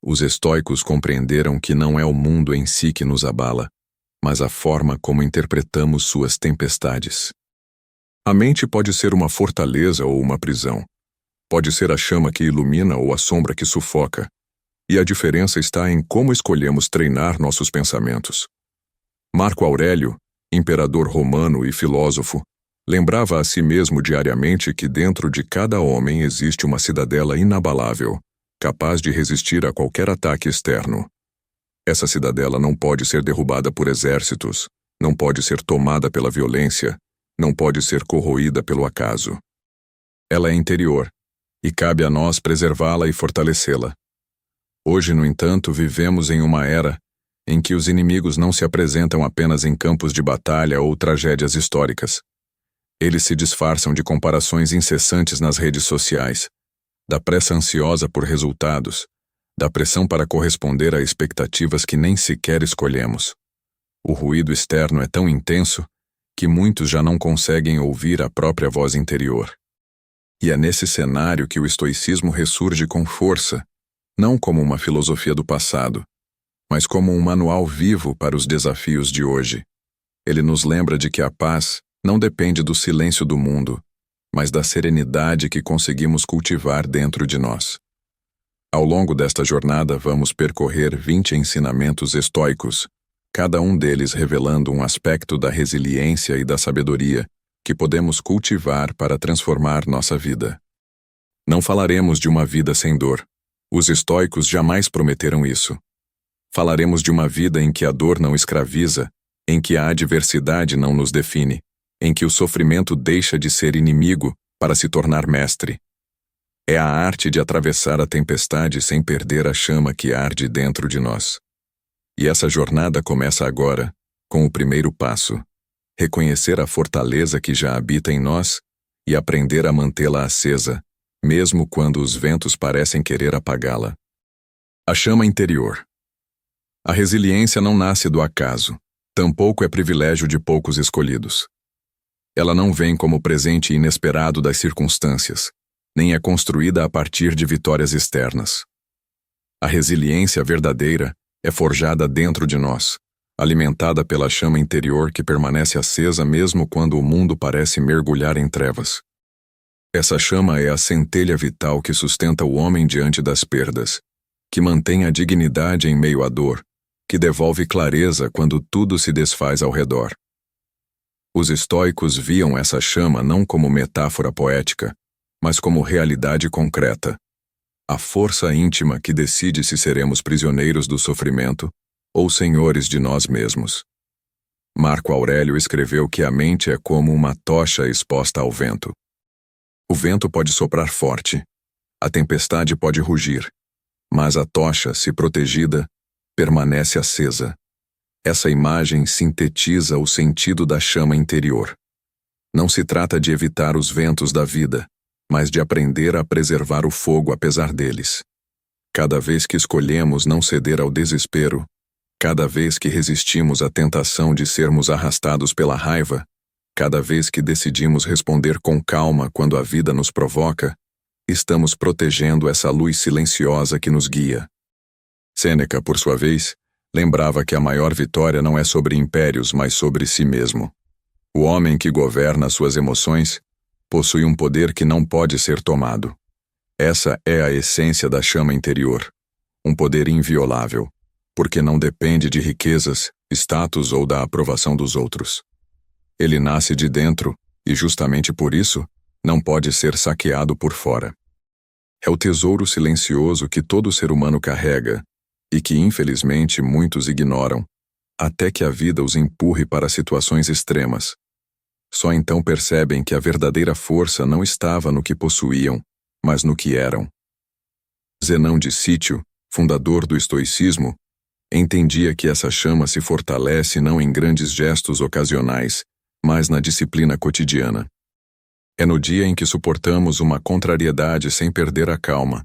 Os estoicos compreenderam que não é o mundo em si que nos abala, mas a forma como interpretamos suas tempestades. A mente pode ser uma fortaleza ou uma prisão. Pode ser a chama que ilumina ou a sombra que sufoca. E a diferença está em como escolhemos treinar nossos pensamentos. Marco Aurélio, imperador romano e filósofo, lembrava a si mesmo diariamente que dentro de cada homem existe uma cidadela inabalável, capaz de resistir a qualquer ataque externo. Essa cidadela não pode ser derrubada por exércitos, não pode ser tomada pela violência, não pode ser corroída pelo acaso. Ela é interior, e cabe a nós preservá-la e fortalecê-la. Hoje, no entanto, vivemos em uma era em que os inimigos não se apresentam apenas em campos de batalha ou tragédias históricas. Eles se disfarçam de comparações incessantes nas redes sociais, da pressa ansiosa por resultados, da pressão para corresponder a expectativas que nem sequer escolhemos. O ruído externo é tão intenso que muitos já não conseguem ouvir a própria voz interior. E é nesse cenário que o estoicismo ressurge com força, não como uma filosofia do passado, mas como um manual vivo para os desafios de hoje. Ele nos lembra de que a paz não depende do silêncio do mundo, mas da serenidade que conseguimos cultivar dentro de nós. Ao longo desta jornada, vamos percorrer 20 ensinamentos estoicos, cada um deles revelando um aspecto da resiliência e da sabedoria que podemos cultivar para transformar nossa vida. Não falaremos de uma vida sem dor. Os estoicos jamais prometeram isso. Falaremos de uma vida em que a dor não escraviza, em que a adversidade não nos define, em que o sofrimento deixa de ser inimigo para se tornar mestre. É a arte de atravessar a tempestade sem perder a chama que arde dentro de nós. E essa jornada começa agora, com o primeiro passo: reconhecer a fortaleza que já habita em nós e aprender a mantê-la acesa, mesmo quando os ventos parecem querer apagá-la. A chama interior. A resiliência não nasce do acaso, tampouco é privilégio de poucos escolhidos. Ela não vem como presente inesperado das circunstâncias, nem é construída a partir de vitórias externas. A resiliência verdadeira é forjada dentro de nós, alimentada pela chama interior que permanece acesa mesmo quando o mundo parece mergulhar em trevas. Essa chama é a centelha vital que sustenta o homem diante das perdas, que mantém a dignidade em meio à dor, que devolve clareza quando tudo se desfaz ao redor. Os estoicos viam essa chama não como metáfora poética, mas como realidade concreta. A força íntima que decide se seremos prisioneiros do sofrimento ou senhores de nós mesmos. Marco Aurélio escreveu que a mente é como uma tocha exposta ao vento. O vento pode soprar forte, a tempestade pode rugir, mas a tocha, se protegida, permanece acesa. Essa imagem sintetiza o sentido da chama interior. Não se trata de evitar os ventos da vida, mas de aprender a preservar o fogo apesar deles. Cada vez que escolhemos não ceder ao desespero, cada vez que resistimos à tentação de sermos arrastados pela raiva, cada vez que decidimos responder com calma quando a vida nos provoca, estamos protegendo essa luz silenciosa que nos guia. Sêneca, por sua vez, lembrava que a maior vitória não é sobre impérios, mas sobre si mesmo. O homem que governa suas emoções possui um poder que não pode ser tomado. Essa é a essência da chama interior, um poder inviolável, porque não depende de riquezas, status ou da aprovação dos outros. Ele nasce de dentro e, justamente por isso, não pode ser saqueado por fora. É o tesouro silencioso que todo ser humano carrega e que, infelizmente, muitos ignoram, até que a vida os empurre para situações extremas. Só então percebem que a verdadeira força não estava no que possuíam, mas no que eram. Zenão de Sítio, fundador do estoicismo, entendia que essa chama se fortalece não em grandes gestos ocasionais, mas na disciplina cotidiana. É no dia em que suportamos uma contrariedade sem perder a calma,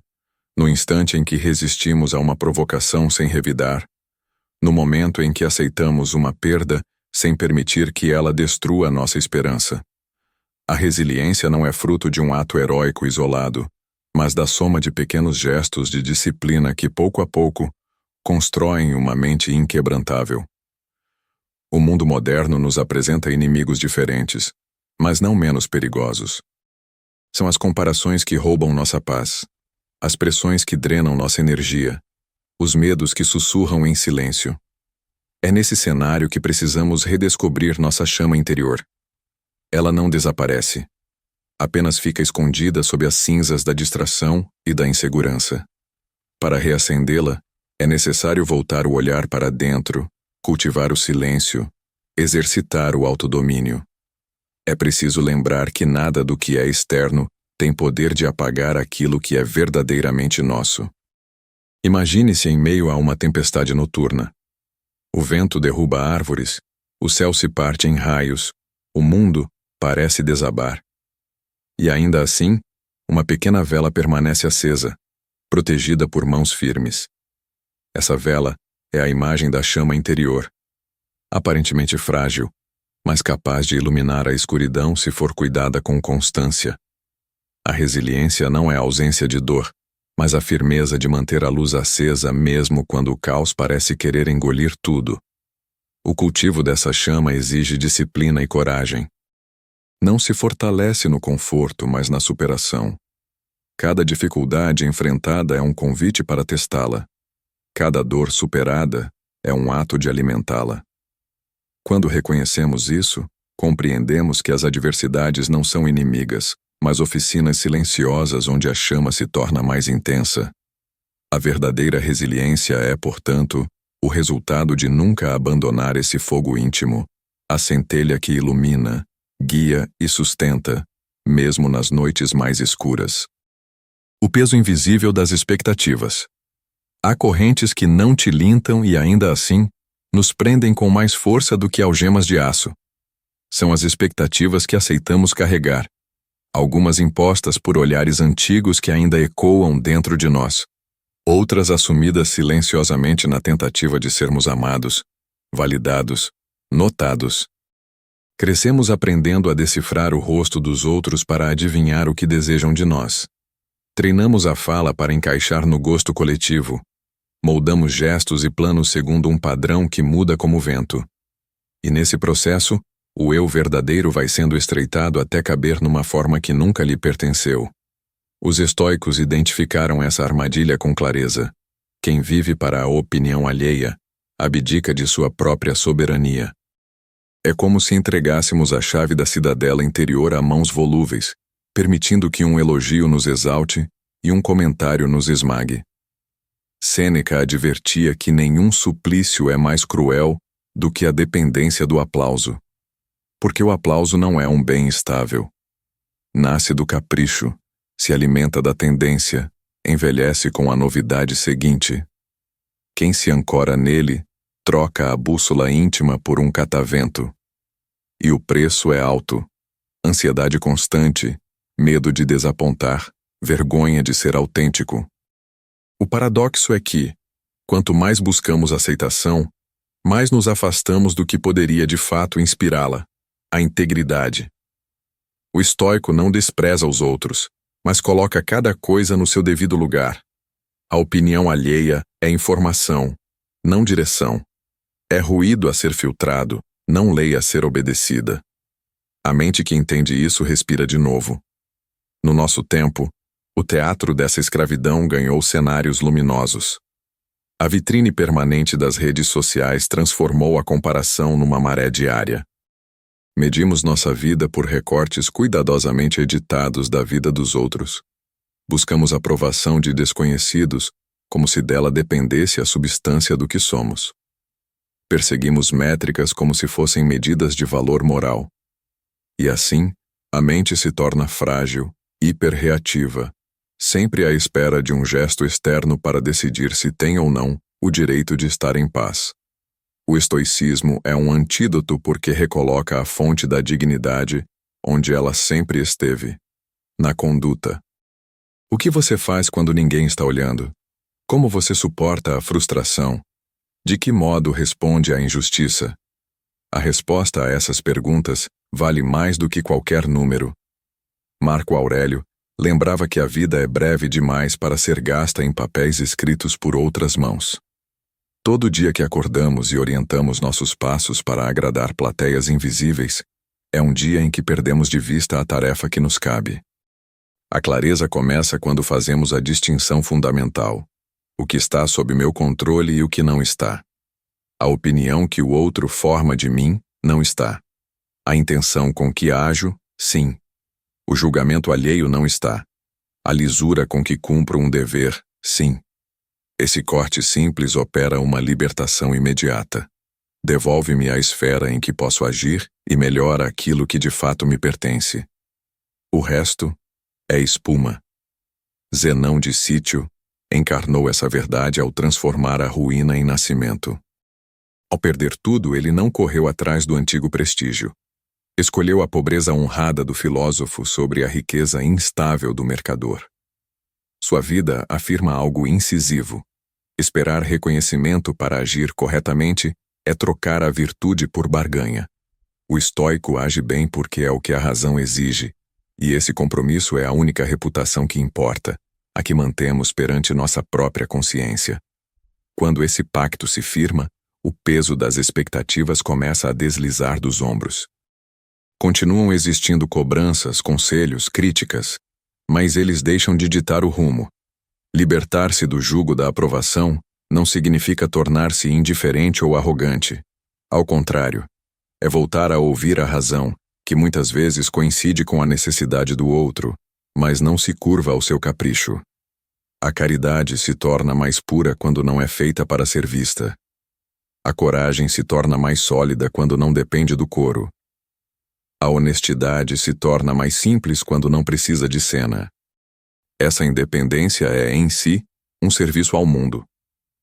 no instante em que resistimos a uma provocação sem revidar, no momento em que aceitamos uma perda sem permitir que ela destrua a nossa esperança. A resiliência não é fruto de um ato heróico isolado, mas da soma de pequenos gestos de disciplina que, pouco a pouco, constroem uma mente inquebrantável. O mundo moderno nos apresenta inimigos diferentes, mas não menos perigosos. São as comparações que roubam nossa paz, as pressões que drenam nossa energia, os medos que sussurram em silêncio. É nesse cenário que precisamos redescobrir nossa chama interior. Ela não desaparece. Apenas fica escondida sob as cinzas da distração e da insegurança. Para reacendê-la, é necessário voltar o olhar para dentro, cultivar o silêncio, exercitar o autodomínio. É preciso lembrar que nada do que é externo tem poder de apagar aquilo que é verdadeiramente nosso. Imagine-se em meio a uma tempestade noturna. O vento derruba árvores, o céu se parte em raios, o mundo parece desabar. E ainda assim, uma pequena vela permanece acesa, protegida por mãos firmes. Essa vela é a imagem da chama interior, aparentemente frágil, mas capaz de iluminar a escuridão se for cuidada com constância. A resiliência não é a ausência de dor, mas a firmeza de manter a luz acesa mesmo quando o caos parece querer engolir tudo. O cultivo dessa chama exige disciplina e coragem. Não se fortalece no conforto, mas na superação. Cada dificuldade enfrentada é um convite para testá-la. Cada dor superada é um ato de alimentá-la. Quando reconhecemos isso, compreendemos que as adversidades não são inimigas, mas oficinas silenciosas onde a chama se torna mais intensa. A verdadeira resiliência é, portanto, o resultado de nunca abandonar esse fogo íntimo, a centelha que ilumina, guia e sustenta, mesmo nas noites mais escuras. O peso invisível das expectativas. Há correntes que não tilintam e, ainda assim, nos prendem com mais força do que algemas de aço. São as expectativas que aceitamos carregar, algumas impostas por olhares antigos que ainda ecoam dentro de nós, outras assumidas silenciosamente na tentativa de sermos amados, validados, notados. Crescemos aprendendo a decifrar o rosto dos outros para adivinhar o que desejam de nós. Treinamos a fala para encaixar no gosto coletivo. Moldamos gestos e planos segundo um padrão que muda como o vento. E nesse processo, o eu verdadeiro vai sendo estreitado até caber numa forma que nunca lhe pertenceu. Os estoicos identificaram essa armadilha com clareza. Quem vive para a opinião alheia, abdica de sua própria soberania. É como se entregássemos a chave da cidadela interior a mãos volúveis, permitindo que um elogio nos exalte e um comentário nos esmague. Sêneca advertia que nenhum suplício é mais cruel do que a dependência do aplauso. Porque o aplauso não é um bem estável. Nasce do capricho, se alimenta da tendência, envelhece com a novidade seguinte. Quem se ancora nele, troca a bússola íntima por um catavento. E o preço é alto. Ansiedade constante, medo de desapontar, vergonha de ser autêntico. O paradoxo é que, quanto mais buscamos aceitação, mais nos afastamos do que poderia de fato inspirá-la, a integridade. O estoico não despreza os outros, mas coloca cada coisa no seu devido lugar. A opinião alheia é informação, não direção. É ruído a ser filtrado, não lei a ser obedecida. A mente que entende isso respira de novo. No nosso tempo, o teatro dessa escravidão ganhou cenários luminosos. A vitrine permanente das redes sociais transformou a comparação numa maré diária. Medimos nossa vida por recortes cuidadosamente editados da vida dos outros. Buscamos aprovação de desconhecidos, como se dela dependesse a substância do que somos. Perseguimos métricas como se fossem medidas de valor moral. E assim, a mente se torna frágil, hiperreativa, sempre à espera de um gesto externo para decidir se tem ou não o direito de estar em paz. O estoicismo é um antídoto porque recoloca a fonte da dignidade onde ela sempre esteve, na conduta. O que você faz quando ninguém está olhando? Como você suporta a frustração? De que modo responde à injustiça? A resposta a essas perguntas vale mais do que qualquer número. Marco Aurélio, lembrava que a vida é breve demais para ser gasta em papéis escritos por outras mãos. Todo dia que acordamos e orientamos nossos passos para agradar plateias invisíveis, é um dia em que perdemos de vista a tarefa que nos cabe. A clareza começa quando fazemos a distinção fundamental: o que está sob meu controle e o que não está. A opinião que o outro forma de mim não está. A intenção com que ajo, sim. O julgamento alheio não está. A lisura com que cumpro um dever, sim. Esse corte simples opera uma libertação imediata. Devolve-me a esfera em que posso agir e melhora aquilo que de fato me pertence. O resto é espuma. Zenão de Sítio encarnou essa verdade ao transformar a ruína em nascimento. Ao perder tudo, ele não correu atrás do antigo prestígio. Escolheu a pobreza honrada do filósofo sobre a riqueza instável do mercador. Sua vida afirma algo incisivo. Esperar reconhecimento para agir corretamente é trocar a virtude por barganha. O estoico age bem porque é o que a razão exige, e esse compromisso é a única reputação que importa, a que mantemos perante nossa própria consciência. Quando esse pacto se firma, o peso das expectativas começa a deslizar dos ombros. Continuam existindo cobranças, conselhos, críticas, mas eles deixam de ditar o rumo. Libertar-se do jugo da aprovação não significa tornar-se indiferente ou arrogante. Ao contrário, é voltar a ouvir a razão, que muitas vezes coincide com a necessidade do outro, mas não se curva ao seu capricho. A caridade se torna mais pura quando não é feita para ser vista. A coragem se torna mais sólida quando não depende do coro. A honestidade se torna mais simples quando não precisa de cena. Essa independência é, em si, um serviço ao mundo.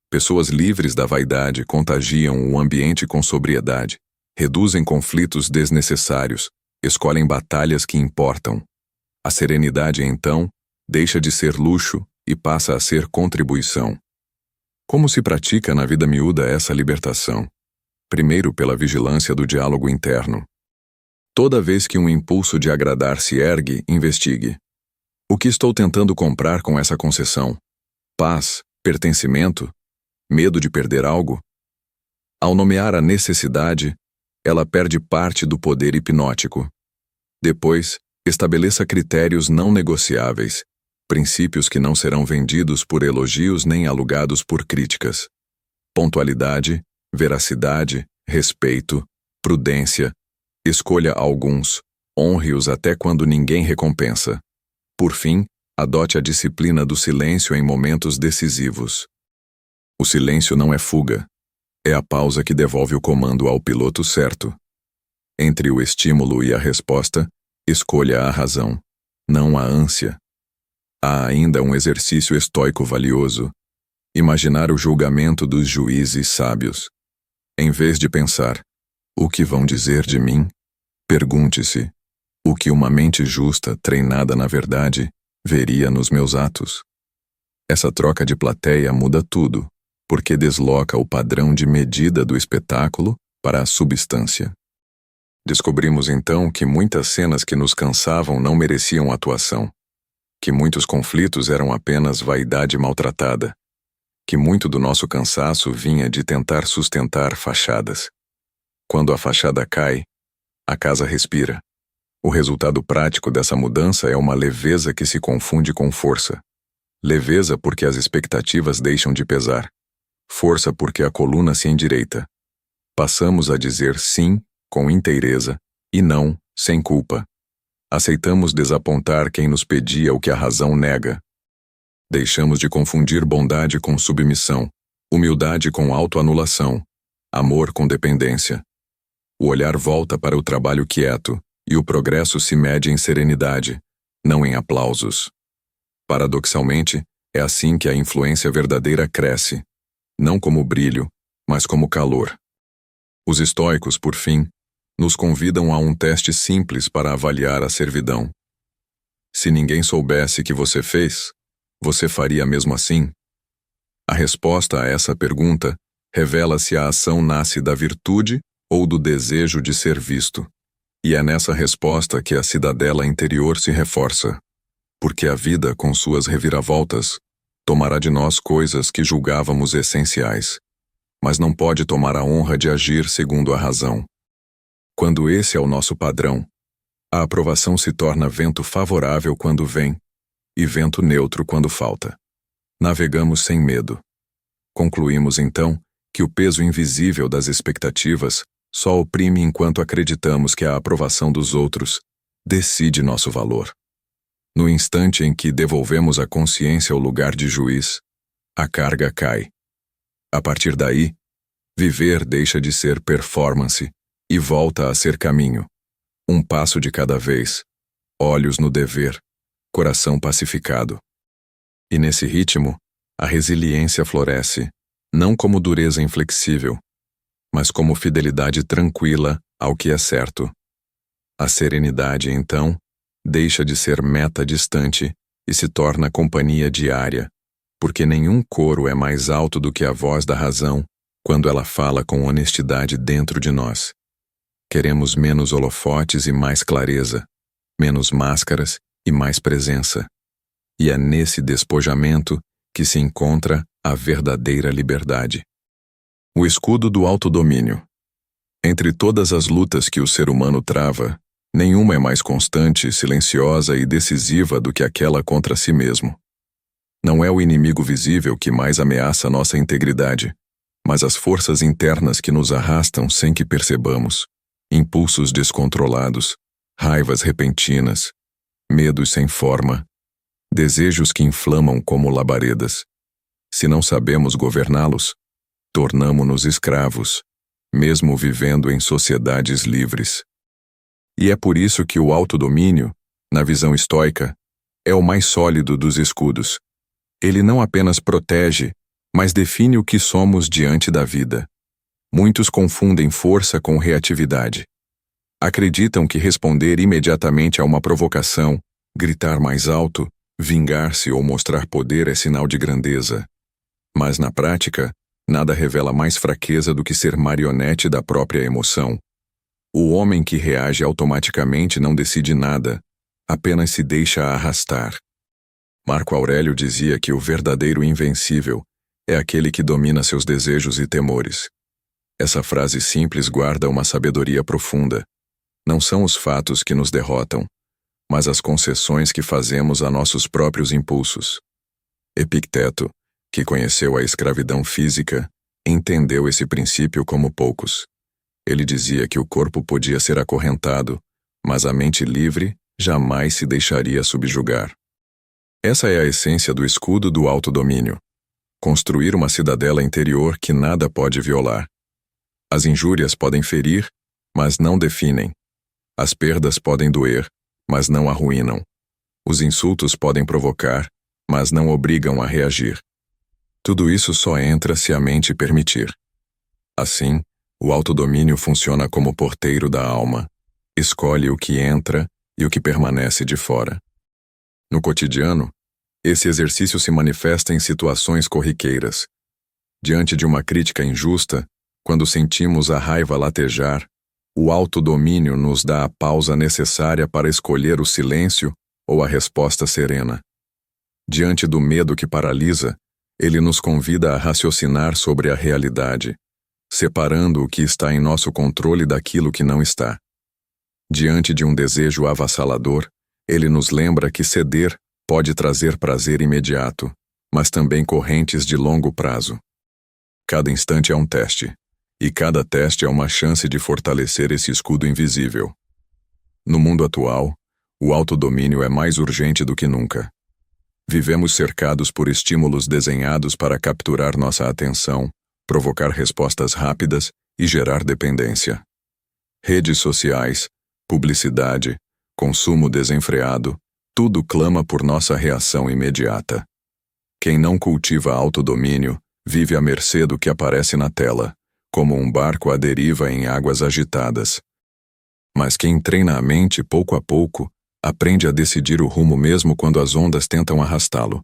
Pessoas livres da vaidade contagiam o ambiente com sobriedade, reduzem conflitos desnecessários, escolhem batalhas que importam. A serenidade, então, deixa de ser luxo e passa a ser contribuição. Como se pratica na vida miúda essa libertação? Primeiro, pela vigilância do diálogo interno. Toda vez que um impulso de agradar se ergue, investigue. O que estou tentando comprar com essa concessão? Paz? Pertencimento? Medo de perder algo? Ao nomear a necessidade, ela perde parte do poder hipnótico. Depois, estabeleça critérios não negociáveis, princípios que não serão vendidos por elogios nem alugados por críticas. Pontualidade, veracidade, respeito, prudência. Escolha alguns, honre-os até quando ninguém recompensa. Por fim, adote a disciplina do silêncio em momentos decisivos. O silêncio não é fuga. É a pausa que devolve o comando ao piloto certo. Entre o estímulo e a resposta, escolha a razão, não a ânsia. Há ainda um exercício estoico valioso: imaginar o julgamento dos juízes sábios. Em vez de pensar, o que vão dizer de mim? Pergunte-se, o que uma mente justa, treinada na verdade, veria nos meus atos? Essa troca de plateia muda tudo, porque desloca o padrão de medida do espetáculo para a substância. Descobrimos então que muitas cenas que nos cansavam não mereciam atuação, que muitos conflitos eram apenas vaidade maltratada, que muito do nosso cansaço vinha de tentar sustentar fachadas. Quando a fachada cai, a casa respira. O resultado prático dessa mudança é uma leveza que se confunde com força. Leveza porque as expectativas deixam de pesar. Força porque a coluna se endireita. Passamos a dizer sim com inteireza e não sem culpa. Aceitamos desapontar quem nos pedia o que a razão nega. Deixamos de confundir bondade com submissão, humildade com autoanulação, amor com dependência. O olhar volta para o trabalho quieto, e o progresso se mede em serenidade, não em aplausos. Paradoxalmente, é assim que a influência verdadeira cresce, não como brilho, mas como calor. Os estoicos, por fim, nos convidam a um teste simples para avaliar a servidão. Se ninguém soubesse que você fez, você faria mesmo assim? A resposta a essa pergunta revela se a ação nasce da virtude ou do desejo de ser visto. E é nessa resposta que a cidadela interior se reforça. porque a vida, com suas reviravoltas, tomará de nós coisas que julgávamos essenciais, mas não pode tomar a honra de agir segundo a razão. Quando esse é o nosso padrão, a aprovação se torna vento favorável quando vem e vento neutro quando falta. Navegamos sem medo. Concluímos então que o peso invisível das expectativas só oprime enquanto acreditamos que a aprovação dos outros decide nosso valor. No instante em que devolvemos à consciência o lugar de juiz, a carga cai. A partir daí, viver deixa de ser performance e volta a ser caminho. Um passo de cada vez, olhos no dever, coração pacificado. E nesse ritmo, a resiliência floresce, não como dureza inflexível, mas como fidelidade tranquila ao que é certo. A serenidade, então, deixa de ser meta distante e se torna companhia diária, porque nenhum coro é mais alto do que a voz da razão quando ela fala com honestidade dentro de nós. Queremos menos holofotes e mais clareza, menos máscaras e mais presença. E é nesse despojamento que se encontra a verdadeira liberdade. O escudo do autodomínio. Entre todas as lutas que o ser humano trava, nenhuma é mais constante, silenciosa e decisiva do que aquela contra si mesmo. Não é o inimigo visível que mais ameaça nossa integridade, mas as forças internas que nos arrastam sem que percebamos. Impulsos descontrolados, raivas repentinas, medos sem forma, desejos que inflamam como labaredas. Se não sabemos governá-los, tornamo-nos escravos, mesmo vivendo em sociedades livres. E é por isso que o autodomínio, na visão estoica, é o mais sólido dos escudos. Ele não apenas protege, mas define o que somos diante da vida. Muitos confundem força com reatividade. Acreditam que responder imediatamente a uma provocação, gritar mais alto, vingar-se ou mostrar poder é sinal de grandeza. Mas na prática, nada revela mais fraqueza do que ser marionete da própria emoção. O homem que reage automaticamente não decide nada, apenas se deixa arrastar. Marco Aurélio dizia que o verdadeiro invencível é aquele que domina seus desejos e temores. Essa frase simples guarda uma sabedoria profunda. Não são os fatos que nos derrotam, mas as concessões que fazemos a nossos próprios impulsos. Epicteto, que conheceu a escravidão física, entendeu esse princípio como poucos. Ele dizia que o corpo podia ser acorrentado, mas a mente livre jamais se deixaria subjugar. Essa é a essência do escudo do autodomínio. Construir uma cidadela interior que nada pode violar. As injúrias podem ferir, mas não definem. As perdas podem doer, mas não arruinam. Os insultos podem provocar, mas não obrigam a reagir. Tudo isso só entra se a mente permitir. Assim, o autodomínio funciona como porteiro da alma. Escolhe o que entra e o que permanece de fora. No cotidiano, esse exercício se manifesta em situações corriqueiras. Diante de uma crítica injusta, quando sentimos a raiva latejar, o autodomínio nos dá a pausa necessária para escolher o silêncio ou a resposta serena. Diante do medo que paralisa, ele nos convida a raciocinar sobre a realidade, separando o que está em nosso controle daquilo que não está. Diante de um desejo avassalador, ele nos lembra que ceder pode trazer prazer imediato, mas também correntes de longo prazo. Cada instante é um teste, e cada teste é uma chance de fortalecer esse escudo invisível. No mundo atual, o autodomínio é mais urgente do que nunca. Vivemos cercados por estímulos desenhados para capturar nossa atenção, provocar respostas rápidas e gerar dependência. Redes sociais, publicidade, consumo desenfreado, tudo clama por nossa reação imediata. Quem não cultiva autodomínio vive à mercê do que aparece na tela, como um barco à deriva em águas agitadas. Mas quem treina a mente pouco a pouco, aprende a decidir o rumo mesmo quando as ondas tentam arrastá-lo.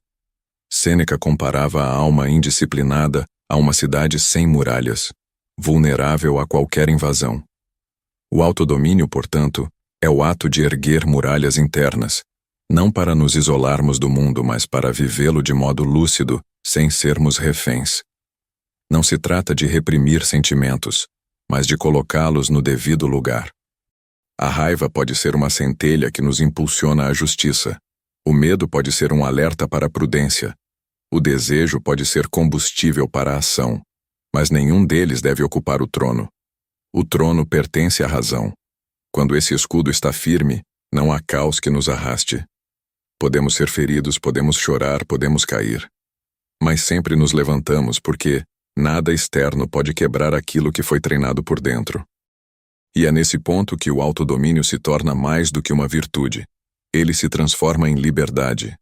Sêneca comparava a alma indisciplinada a uma cidade sem muralhas, vulnerável a qualquer invasão. O autodomínio, portanto, é o ato de erguer muralhas internas, Não para nos isolarmos do mundo, mas para vivê-lo de modo lúcido, sem sermos reféns. Não se trata de reprimir sentimentos, mas de colocá-los no devido lugar. A raiva pode ser uma centelha que nos impulsiona à justiça. O medo pode ser um alerta para a prudência. O desejo pode ser combustível para a ação, mas nenhum deles deve ocupar o trono. O trono pertence à razão. Quando esse escudo está firme, não há caos que nos arraste. Podemos ser feridos, podemos chorar, podemos cair. Mas sempre nos levantamos porque nada externo pode quebrar aquilo que foi treinado por dentro. E é nesse ponto que o autodomínio se torna mais do que uma virtude. Ele se transforma em liberdade.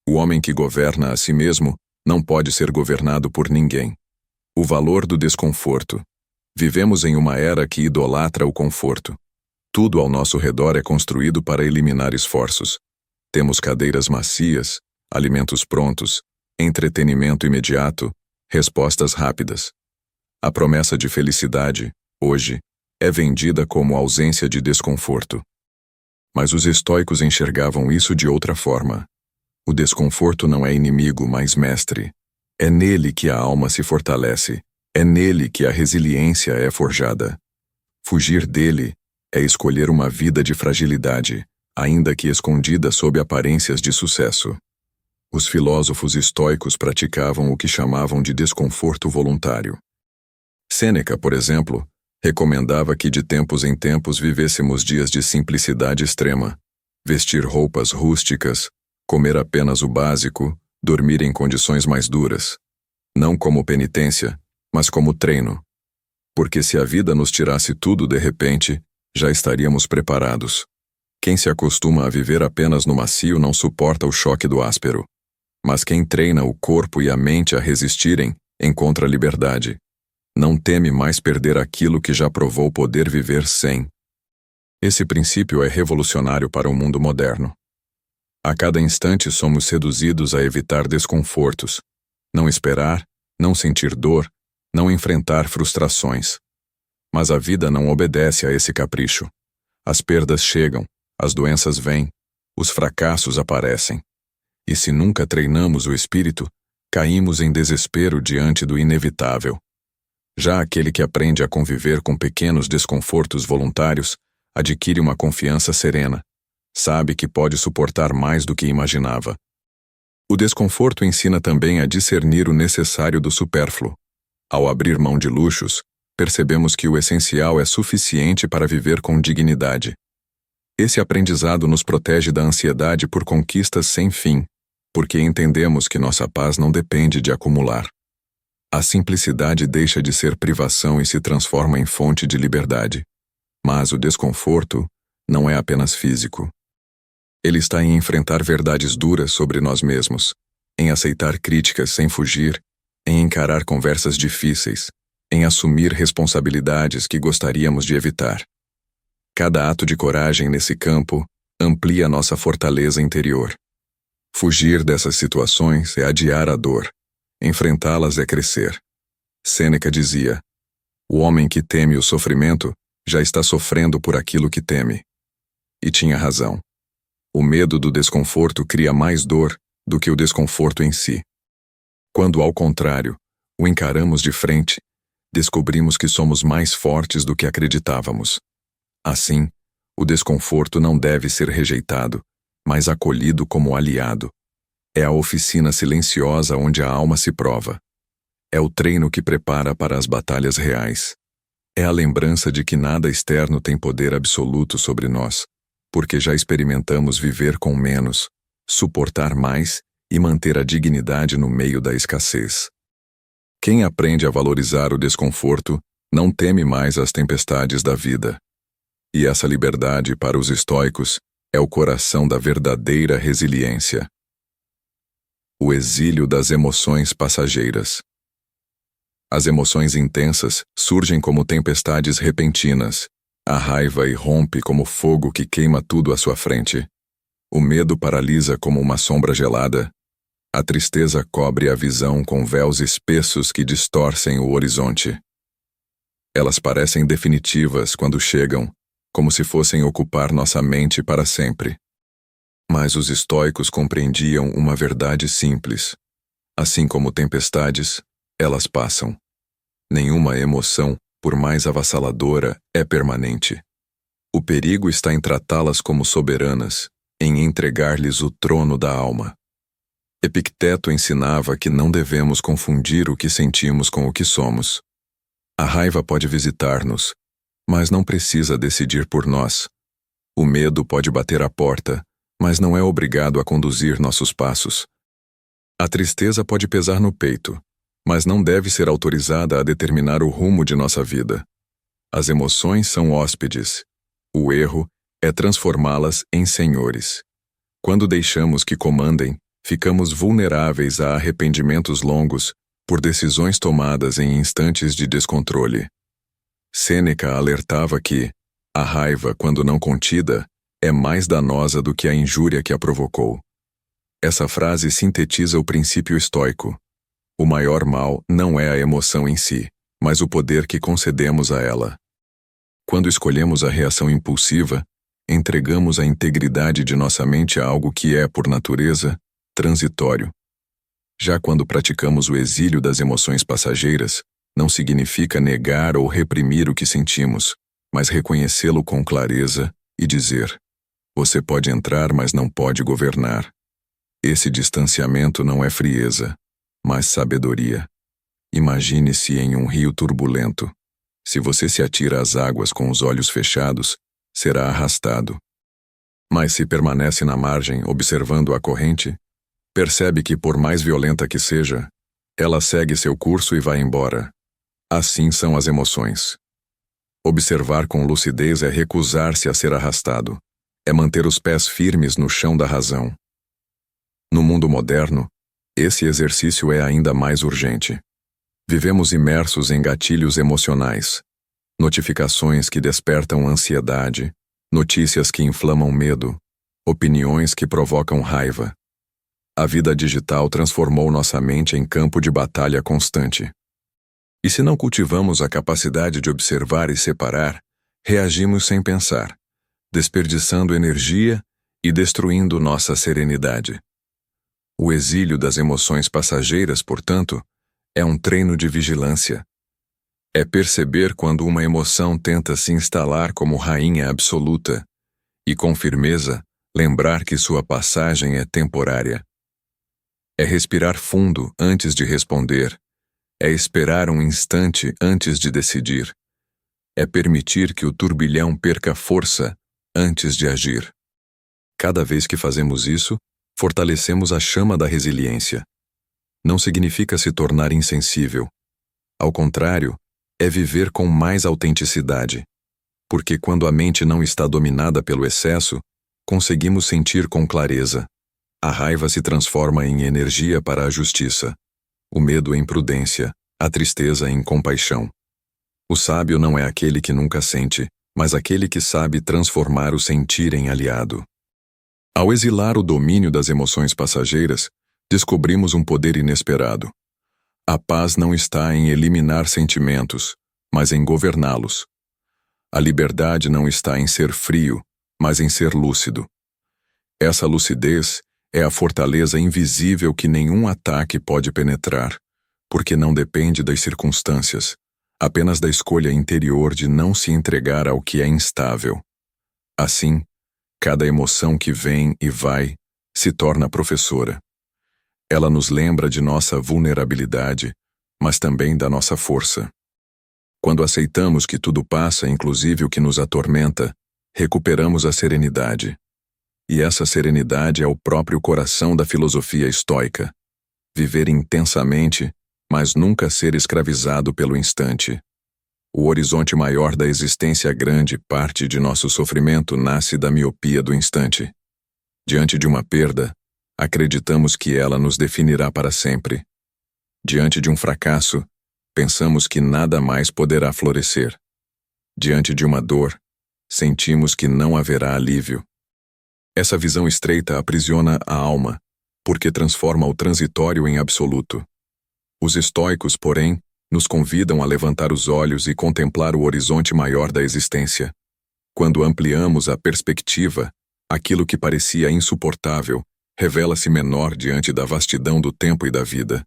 O homem que governa a si mesmo não pode ser governado por ninguém. O valor do desconforto. Vivemos em uma era que idolatra o conforto. Tudo ao nosso redor é construído para eliminar esforços. Temos cadeiras macias, alimentos prontos, entretenimento imediato, respostas rápidas. A promessa de felicidade, hoje, é vendida como ausência de desconforto. Mas os estoicos enxergavam isso de outra forma. O desconforto não é inimigo, mas mestre. É nele que a alma se fortalece. É nele que a resiliência é forjada. Fugir dele é escolher uma vida de fragilidade, ainda que escondida sob aparências de sucesso. Os filósofos estoicos praticavam o que chamavam de desconforto voluntário. Sêneca, por exemplo, recomendava que de tempos em tempos vivêssemos dias de simplicidade extrema, vestir roupas rústicas, comer apenas o básico, dormir em condições mais duras. Não como penitência, mas como treino. Porque se a vida nos tirasse tudo de repente, já estaríamos preparados. Quem se acostuma a viver apenas no macio não suporta o choque do áspero. Mas quem treina o corpo e a mente a resistirem, encontra liberdade. Não teme mais perder aquilo que já provou poder viver sem. Esse princípio é revolucionário para o mundo moderno. A cada instante somos seduzidos a evitar desconfortos, não esperar, não sentir dor, não enfrentar frustrações. Mas a vida não obedece a esse capricho. As perdas chegam, as doenças vêm, os fracassos aparecem. E se nunca treinamos o espírito, caímos em desespero diante do inevitável. Já aquele que aprende a conviver com pequenos desconfortos voluntários, adquire uma confiança serena. Sabe que pode suportar mais do que imaginava. O desconforto ensina também a discernir o necessário do supérfluo. Ao abrir mão de luxos, percebemos que o essencial é suficiente para viver com dignidade. Esse aprendizado nos protege da ansiedade por conquistas sem fim, porque entendemos que nossa paz não depende de acumular. A simplicidade deixa de ser privação e se transforma em fonte de liberdade. Mas o desconforto não é apenas físico. Ele está em enfrentar verdades duras sobre nós mesmos, em aceitar críticas sem fugir, em encarar conversas difíceis, em assumir responsabilidades que gostaríamos de evitar. Cada ato de coragem nesse campo amplia nossa fortaleza interior. Fugir dessas situações é adiar a dor. Enfrentá-las é crescer. Sêneca dizia: o homem que teme o sofrimento já está sofrendo por aquilo que teme. E tinha razão. O medo do desconforto cria mais dor do que o desconforto em si. Quando, ao contrário, o encaramos de frente, descobrimos que somos mais fortes do que acreditávamos. Assim, o desconforto não deve ser rejeitado, mas acolhido como aliado. É a oficina silenciosa onde a alma se prova. É o treino que prepara para as batalhas reais. É a lembrança de que nada externo tem poder absoluto sobre nós, porque já experimentamos viver com menos, suportar mais e manter a dignidade no meio da escassez. Quem aprende a valorizar o desconforto não teme mais as tempestades da vida. E essa liberdade, para os estoicos, é o coração da verdadeira resiliência. O exílio das emoções passageiras. As emoções intensas surgem como tempestades repentinas. A raiva irrompe como fogo que queima tudo à sua frente. O medo paralisa como uma sombra gelada. A tristeza cobre a visão com véus espessos que distorcem o horizonte. Elas parecem definitivas quando chegam, como se fossem ocupar nossa mente para sempre. Mas os estoicos compreendiam uma verdade simples. Assim como tempestades, elas passam. Nenhuma emoção, por mais avassaladora, é permanente. O perigo está em tratá-las como soberanas, em entregar-lhes o trono da alma. Epicteto ensinava que não devemos confundir o que sentimos com o que somos. A raiva pode visitar-nos, mas não precisa decidir por nós. O medo pode bater à porta, mas não é obrigado a conduzir nossos passos. A tristeza pode pesar no peito, mas não deve ser autorizada a determinar o rumo de nossa vida. As emoções são hóspedes. O erro é transformá-las em senhores. Quando deixamos que comandem, ficamos vulneráveis a arrependimentos longos por decisões tomadas em instantes de descontrole. Sêneca alertava que a raiva, quando não contida, é mais danosa do que a injúria que a provocou. Essa frase sintetiza o princípio estoico. O maior mal não é a emoção em si, mas o poder que concedemos a ela. Quando escolhemos a reação impulsiva, entregamos a integridade de nossa mente a algo que é, por natureza, transitório. Já quando praticamos o exílio das emoções passageiras, não significa negar ou reprimir o que sentimos, mas reconhecê-lo com clareza e dizer: você pode entrar, mas não pode governar. Esse distanciamento não é frieza, mas sabedoria. Imagine-se em um rio turbulento. Se você se atira às águas com os olhos fechados, será arrastado. Mas se permanece na margem observando a corrente, percebe que, por mais violenta que seja, ela segue seu curso e vai embora. Assim são as emoções. Observar com lucidez é recusar-se a ser arrastado, é manter os pés firmes no chão da razão. No mundo moderno, esse exercício é ainda mais urgente. Vivemos imersos em gatilhos emocionais, notificações que despertam ansiedade, notícias que inflamam medo, opiniões que provocam raiva. A vida digital transformou nossa mente em campo de batalha constante. E se não cultivamos a capacidade de observar e separar, reagimos sem pensar, desperdiçando energia e destruindo nossa serenidade. O exílio das emoções passageiras, portanto, é um treino de vigilância. É perceber quando uma emoção tenta se instalar como rainha absoluta e, com firmeza, lembrar que sua passagem é temporária. É respirar fundo antes de responder. É esperar um instante antes de decidir. É permitir que o turbilhão perca força antes de agir. Cada vez que fazemos isso, fortalecemos a chama da resiliência. Não significa se tornar insensível. Ao contrário, é viver com mais autenticidade. Porque quando a mente não está dominada pelo excesso, conseguimos sentir com clareza. A raiva se transforma em energia para a justiça. O medo em prudência, a tristeza em compaixão. O sábio não é aquele que nunca sente, mas aquele que sabe transformar o sentir em aliado. Ao exilar o domínio das emoções passageiras, descobrimos um poder inesperado. A paz não está em eliminar sentimentos, mas em governá-los. A liberdade não está em ser frio, mas em ser lúcido. Essa lucidez é a fortaleza invisível que nenhum ataque pode penetrar, porque não depende das circunstâncias, apenas da escolha interior de não se entregar ao que é instável. Assim, cada emoção que vem e vai se torna professora. Ela nos lembra de nossa vulnerabilidade, mas também da nossa força. Quando aceitamos que tudo passa, inclusive o que nos atormenta, recuperamos a serenidade. E essa serenidade é o próprio coração da filosofia estoica. Viver intensamente, mas nunca ser escravizado pelo instante. O horizonte maior da existência grande parte de nosso sofrimento nasce da miopia do instante. Diante de uma perda, acreditamos que ela nos definirá para sempre. Diante de um fracasso, pensamos que nada mais poderá florescer. Diante de uma dor, sentimos que não haverá alívio. Essa visão estreita aprisiona a alma, porque transforma o transitório em absoluto. Os estoicos, porém, nos convidam a levantar os olhos e contemplar o horizonte maior da existência. Quando ampliamos a perspectiva, Aquilo que parecia insuportável revela-se menor diante da vastidão do tempo e da vida.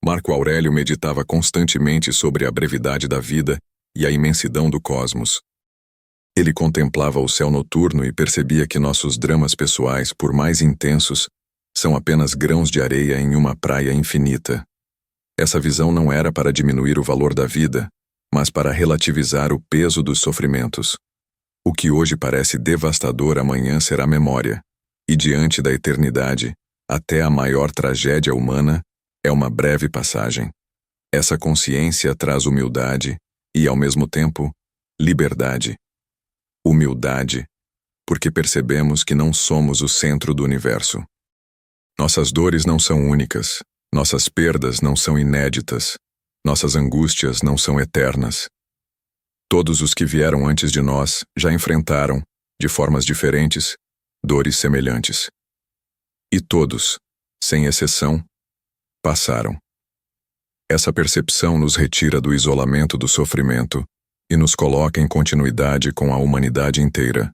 Marco Aurélio meditava constantemente sobre a brevidade da vida e a imensidão do cosmos. Ele contemplava o céu noturno e percebia que nossos dramas pessoais, por mais intensos, são apenas grãos de areia em uma praia infinita. Essa visão não era para diminuir o valor da vida, mas para relativizar o peso dos sofrimentos. O que hoje parece devastador amanhã será memória, e diante da eternidade, até a maior tragédia humana é uma breve passagem. Essa consciência traz humildade e, ao mesmo tempo, liberdade. Humildade, porque percebemos que não somos o centro do universo. Nossas dores não são únicas, nossas perdas não são inéditas, nossas angústias não são eternas. Todos os que vieram antes de nós já enfrentaram, de formas diferentes, dores semelhantes. E todos, sem exceção, passaram. Essa percepção nos retira do isolamento do sofrimento e nos coloca em continuidade com a humanidade inteira.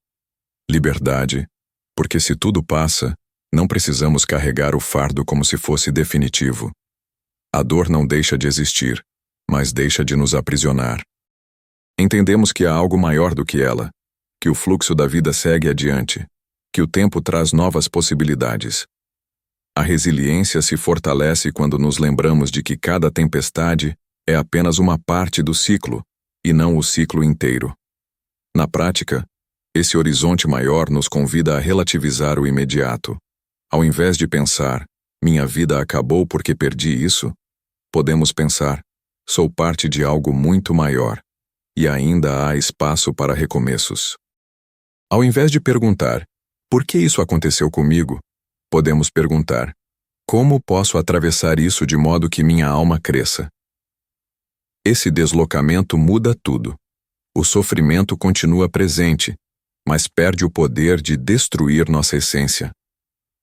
Liberdade, porque se tudo passa, não precisamos carregar o fardo como se fosse definitivo. A dor não deixa de existir, mas deixa de nos aprisionar. Entendemos que há algo maior do que ela, que o fluxo da vida segue adiante, que o tempo traz novas possibilidades. A resiliência se fortalece quando nos lembramos de que cada tempestade é apenas uma parte do ciclo, e não o ciclo inteiro. Na prática, esse horizonte maior nos convida a relativizar o imediato. Ao invés de pensar, minha vida acabou porque perdi isso, podemos pensar, sou parte de algo muito maior, e ainda há espaço para recomeços. Ao invés de perguntar, por que isso aconteceu comigo? Podemos perguntar, como posso atravessar isso de modo que minha alma cresça? Esse deslocamento muda tudo. O sofrimento continua presente, mas perde o poder de destruir nossa essência.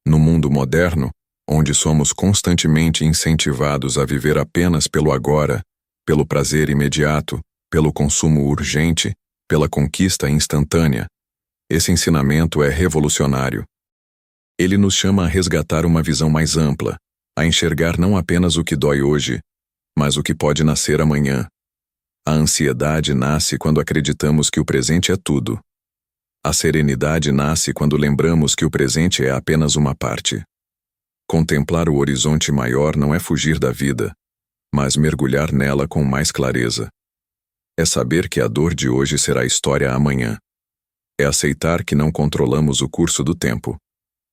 No mundo moderno, onde somos constantemente incentivados a viver apenas pelo agora, pelo prazer imediato, pelo consumo urgente, pela conquista instantânea, esse ensinamento é revolucionário. Ele nos chama a resgatar uma visão mais ampla, a enxergar não apenas o que dói hoje, mas o que pode nascer amanhã. A ansiedade nasce quando acreditamos que o presente é tudo. A serenidade nasce quando lembramos que o presente é apenas uma parte. Contemplar o horizonte maior não é fugir da vida, mas mergulhar nela com mais clareza. É saber que a dor de hoje será história amanhã. É aceitar que não controlamos o curso do tempo,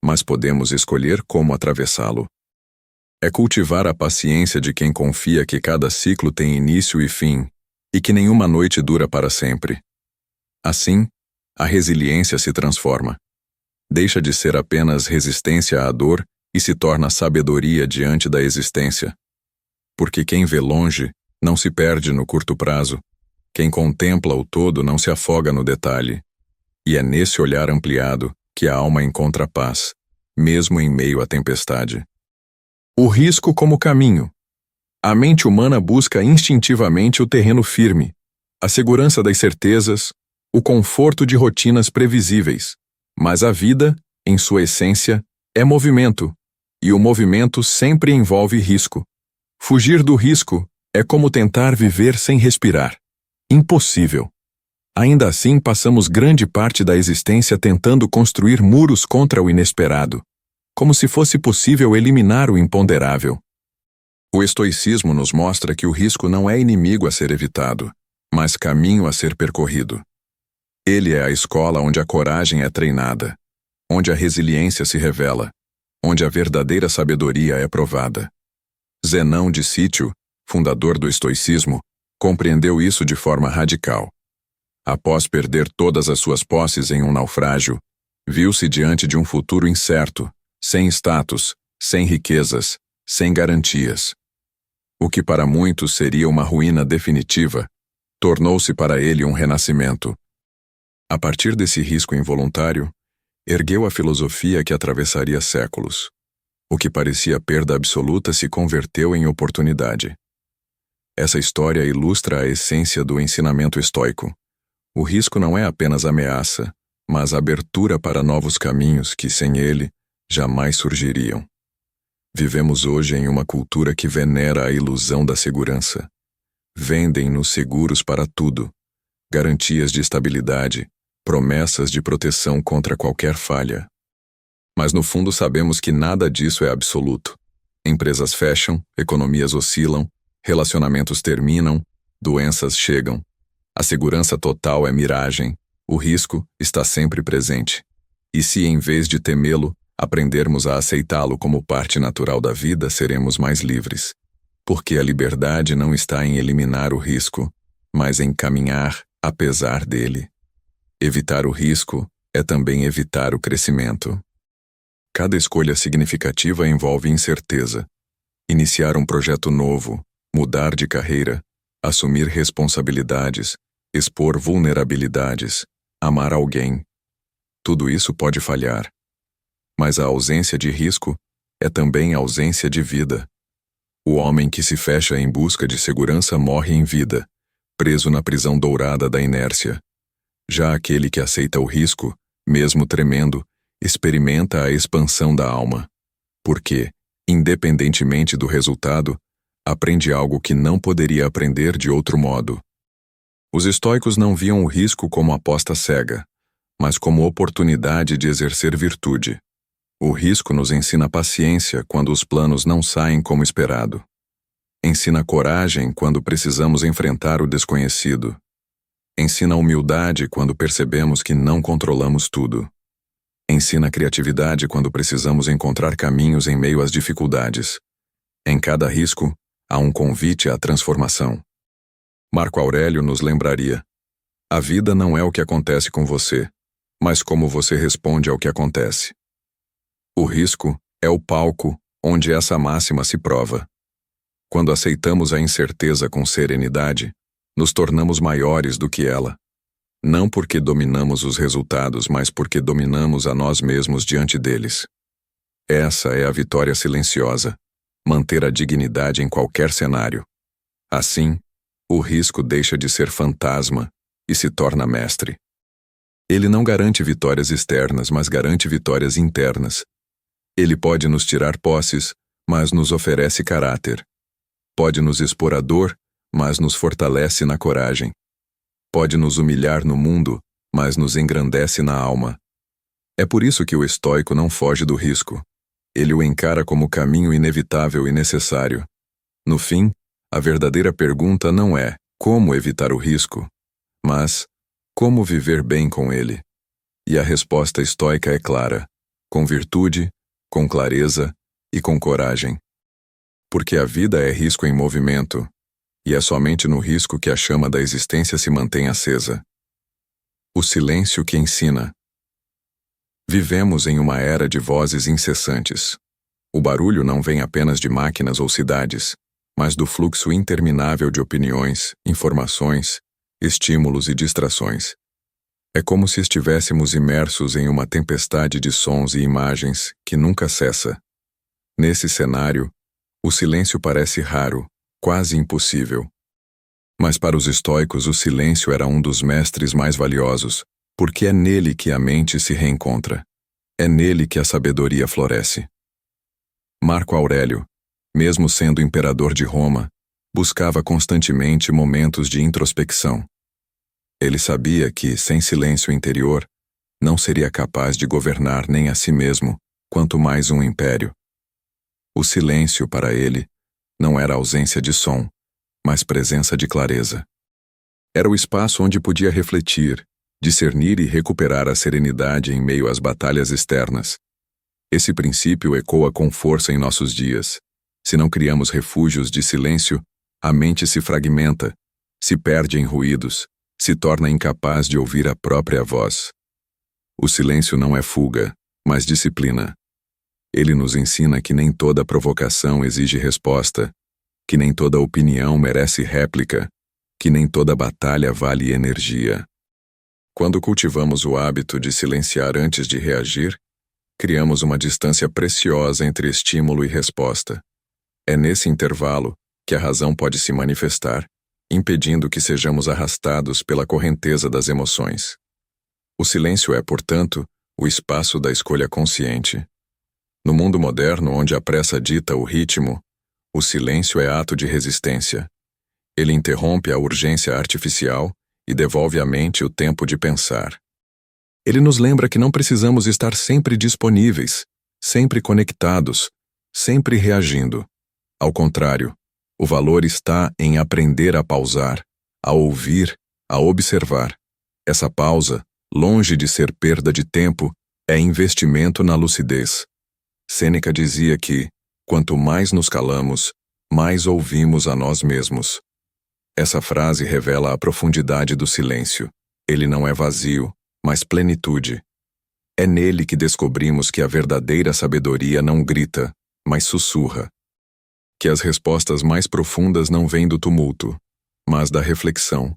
mas podemos escolher como atravessá-lo. É cultivar a paciência de quem confia que cada ciclo tem início e fim, e que nenhuma noite dura para sempre. Assim, a resiliência se transforma. Deixa de ser apenas resistência à dor e se torna sabedoria diante da existência. Porque quem vê longe não se perde no curto prazo. Quem contempla o todo não se afoga no detalhe. E é nesse olhar ampliado que a alma encontra paz, mesmo em meio à tempestade. O risco como caminho. A mente humana busca instintivamente o terreno firme, a segurança das certezas, o conforto de rotinas previsíveis. Mas a vida, em sua essência, é movimento, e o movimento sempre envolve risco. Fugir do risco é como tentar viver sem respirar. Impossível. Ainda assim, passamos grande parte da existência tentando construir muros contra o inesperado, como se fosse possível eliminar o imponderável. O estoicismo nos mostra que o risco não é inimigo a ser evitado, mas caminho a ser percorrido. Ele é a escola onde a coragem é treinada, onde a resiliência se revela, onde a verdadeira sabedoria é provada. Zenão de Sítio, fundador do estoicismo, compreendeu isso de forma radical. Após perder todas as suas posses em um naufrágio, viu-se diante de um futuro incerto, sem status, sem riquezas, sem garantias. O que para muitos seria uma ruína definitiva, tornou-se para ele um renascimento. A partir desse risco involuntário, ergueu a filosofia que atravessaria séculos. O que parecia perda absoluta se converteu em oportunidade. Essa história ilustra a essência do ensinamento estoico. O risco não é apenas ameaça, mas abertura para novos caminhos que, sem ele, jamais surgiriam. Vivemos hoje em uma cultura que venera a ilusão da segurança. Vendem-nos seguros para tudo, garantias de estabilidade, promessas de proteção contra qualquer falha. Mas no fundo sabemos que nada disso é absoluto. Empresas fecham, economias oscilam, relacionamentos terminam, doenças chegam. A segurança total é miragem, o risco está sempre presente. E se, em vez de temê-lo, aprendermos a aceitá-lo como parte natural da vida, seremos mais livres. Porque a liberdade não está em eliminar o risco, mas em caminhar apesar dele. Evitar o risco é também evitar o crescimento. Cada escolha significativa envolve incerteza. Iniciar um projeto novo, mudar de carreira, assumir responsabilidades, expor vulnerabilidades, amar alguém. Tudo isso pode falhar. Mas a ausência de risco é também ausência de vida. O homem que se fecha em busca de segurança morre em vida, preso na prisão dourada da inércia. Já aquele que aceita o risco, mesmo tremendo, experimenta a expansão da alma. Porque, independentemente do resultado, aprende algo que não poderia aprender de outro modo. Os estoicos não viam o risco como aposta cega, mas como oportunidade de exercer virtude. O risco nos ensina paciência quando os planos não saem como esperado. Ensina coragem quando precisamos enfrentar o desconhecido. Ensina humildade quando percebemos que não controlamos tudo. Ensina criatividade quando precisamos encontrar caminhos em meio às dificuldades. Em cada risco, há um convite à transformação. Marco Aurélio nos lembraria: a vida não é o que acontece com você, mas como você responde ao que acontece. O risco é o palco onde essa máxima se prova. Quando aceitamos a incerteza com serenidade, nos tornamos maiores do que ela. Não porque dominamos os resultados, mas porque dominamos a nós mesmos diante deles. Essa é a vitória silenciosa, manter a dignidade em qualquer cenário. Assim, o risco deixa de ser fantasma e se torna mestre. Ele não garante vitórias externas, mas garante vitórias internas. Ele pode nos tirar posses, mas nos oferece caráter. Pode nos expor à dor, mas nos fortalece na coragem. Pode nos humilhar no mundo, mas nos engrandece na alma. É por isso que o estoico não foge do risco. Ele o encara como caminho inevitável e necessário. No fim, a verdadeira pergunta não é como evitar o risco, mas como viver bem com ele. E a resposta estoica é clara: com virtude, com clareza e com coragem. Porque a vida é risco em movimento, e é somente no risco que a chama da existência se mantém acesa. O silêncio que ensina. Vivemos em uma era de vozes incessantes. O barulho não vem apenas de máquinas ou cidades, mas do fluxo interminável de opiniões, informações, estímulos e distrações. É como se estivéssemos imersos em uma tempestade de sons e imagens que nunca cessa. Nesse cenário, o silêncio parece raro, quase impossível. Mas para os estoicos o silêncio era um dos mestres mais valiosos, porque é nele que a mente se reencontra. É nele que a sabedoria floresce. Marco Aurélio, mesmo sendo imperador de Roma, buscava constantemente momentos de introspecção. Ele sabia que, sem silêncio interior, não seria capaz de governar nem a si mesmo, quanto mais um império. O silêncio, para ele, não era ausência de som, mas presença de clareza. Era o espaço onde podia refletir, discernir e recuperar a serenidade em meio às batalhas externas. Esse princípio ecoa com força em nossos dias. Se não criamos refúgios de silêncio, a mente se fragmenta, se perde em ruídos, se torna incapaz de ouvir a própria voz. O silêncio não é fuga, mas disciplina. Ele nos ensina que nem toda provocação exige resposta, que nem toda opinião merece réplica, que nem toda batalha vale energia. Quando cultivamos o hábito de silenciar antes de reagir, criamos uma distância preciosa entre estímulo e resposta. É nesse intervalo que a razão pode se manifestar, impedindo que sejamos arrastados pela correnteza das emoções. O silêncio é, portanto, o espaço da escolha consciente. No mundo moderno, onde a pressa dita o ritmo, o silêncio é ato de resistência. Ele interrompe a urgência artificial e devolve à mente o tempo de pensar. Ele nos lembra que não precisamos estar sempre disponíveis, sempre conectados, sempre reagindo. Ao contrário, o valor está em aprender a pausar, a ouvir, a observar. Essa pausa, longe de ser perda de tempo, é investimento na lucidez. Sêneca dizia que, quanto mais nos calamos, mais ouvimos a nós mesmos. Essa frase revela a profundidade do silêncio. Ele não é vazio, mas plenitude. É nele que descobrimos que a verdadeira sabedoria não grita, mas sussurra. Que as respostas mais profundas não vêm do tumulto, mas da reflexão.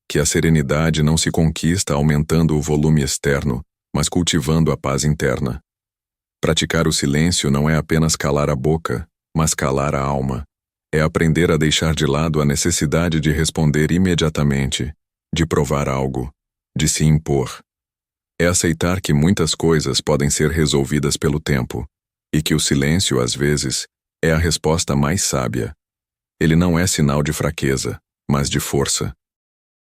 Que a serenidade não se conquista aumentando o volume externo, mas cultivando a paz interna. Praticar o silêncio não é apenas calar a boca, mas calar a alma. É aprender a deixar de lado a necessidade de responder imediatamente, de provar algo, de se impor. É aceitar que muitas coisas podem ser resolvidas pelo tempo, e que o silêncio, às vezes, é a resposta mais sábia. Ele não é sinal de fraqueza, mas de força.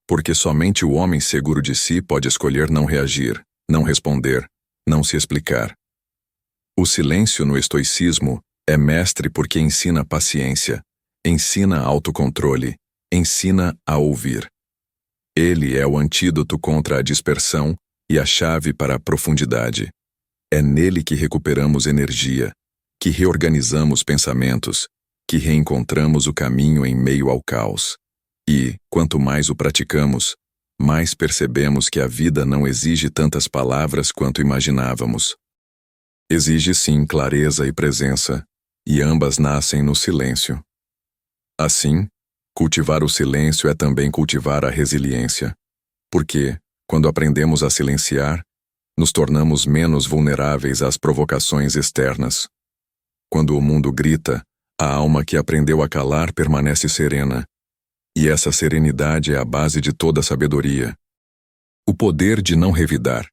Porque somente o homem seguro de si pode escolher não reagir, não responder, não se explicar. O silêncio no estoicismo é mestre porque ensina paciência, ensina autocontrole, ensina a ouvir. Ele é o antídoto contra a dispersão e a chave para a profundidade. É nele que recuperamos energia, que reorganizamos pensamentos, que reencontramos o caminho em meio ao caos. E, quanto mais o praticamos, mais percebemos que a vida não exige tantas palavras quanto imaginávamos. Exige sim clareza e presença, e ambas nascem no silêncio. Assim, cultivar o silêncio é também cultivar a resiliência. Porque, quando aprendemos a silenciar, nos tornamos menos vulneráveis às provocações externas. Quando o mundo grita, a alma que aprendeu a calar permanece serena. E essa serenidade é a base de toda sabedoria. O poder de não revidar.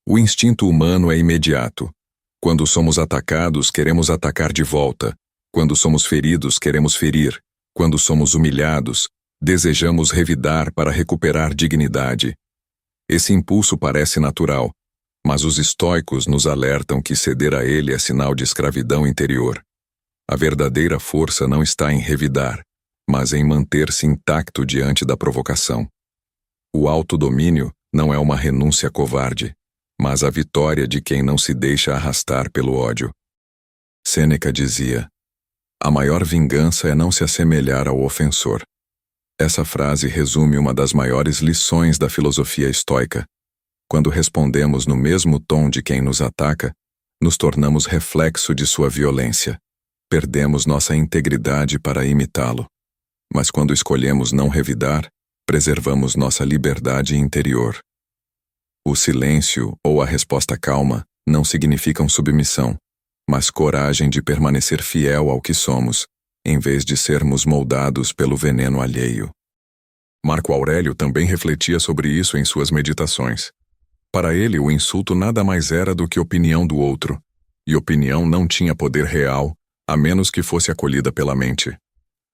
O instinto humano é imediato. Quando somos atacados, queremos atacar de volta. Quando somos feridos, queremos ferir. Quando somos humilhados, desejamos revidar para recuperar dignidade. Esse impulso parece natural, mas os estoicos nos alertam que ceder a ele é sinal de escravidão interior. A verdadeira força não está em revidar, mas em manter-se intacto diante da provocação. O autodomínio não é uma renúncia covarde, mas a vitória de quem não se deixa arrastar pelo ódio. Sêneca dizia: a maior vingança é não se assemelhar ao ofensor. Essa frase resume uma das maiores lições da filosofia estoica. Quando respondemos no mesmo tom de quem nos ataca, nos tornamos reflexo de sua violência. Perdemos nossa integridade para imitá-lo. Mas quando escolhemos não revidar, preservamos nossa liberdade interior. O silêncio ou a resposta calma não significam submissão, mas coragem de permanecer fiel ao que somos, em vez de sermos moldados pelo veneno alheio. Marco Aurélio também refletia sobre isso em suas meditações. Para ele, o insulto nada mais era do que opinião do outro, e opinião não tinha poder real, a menos que fosse acolhida pela mente.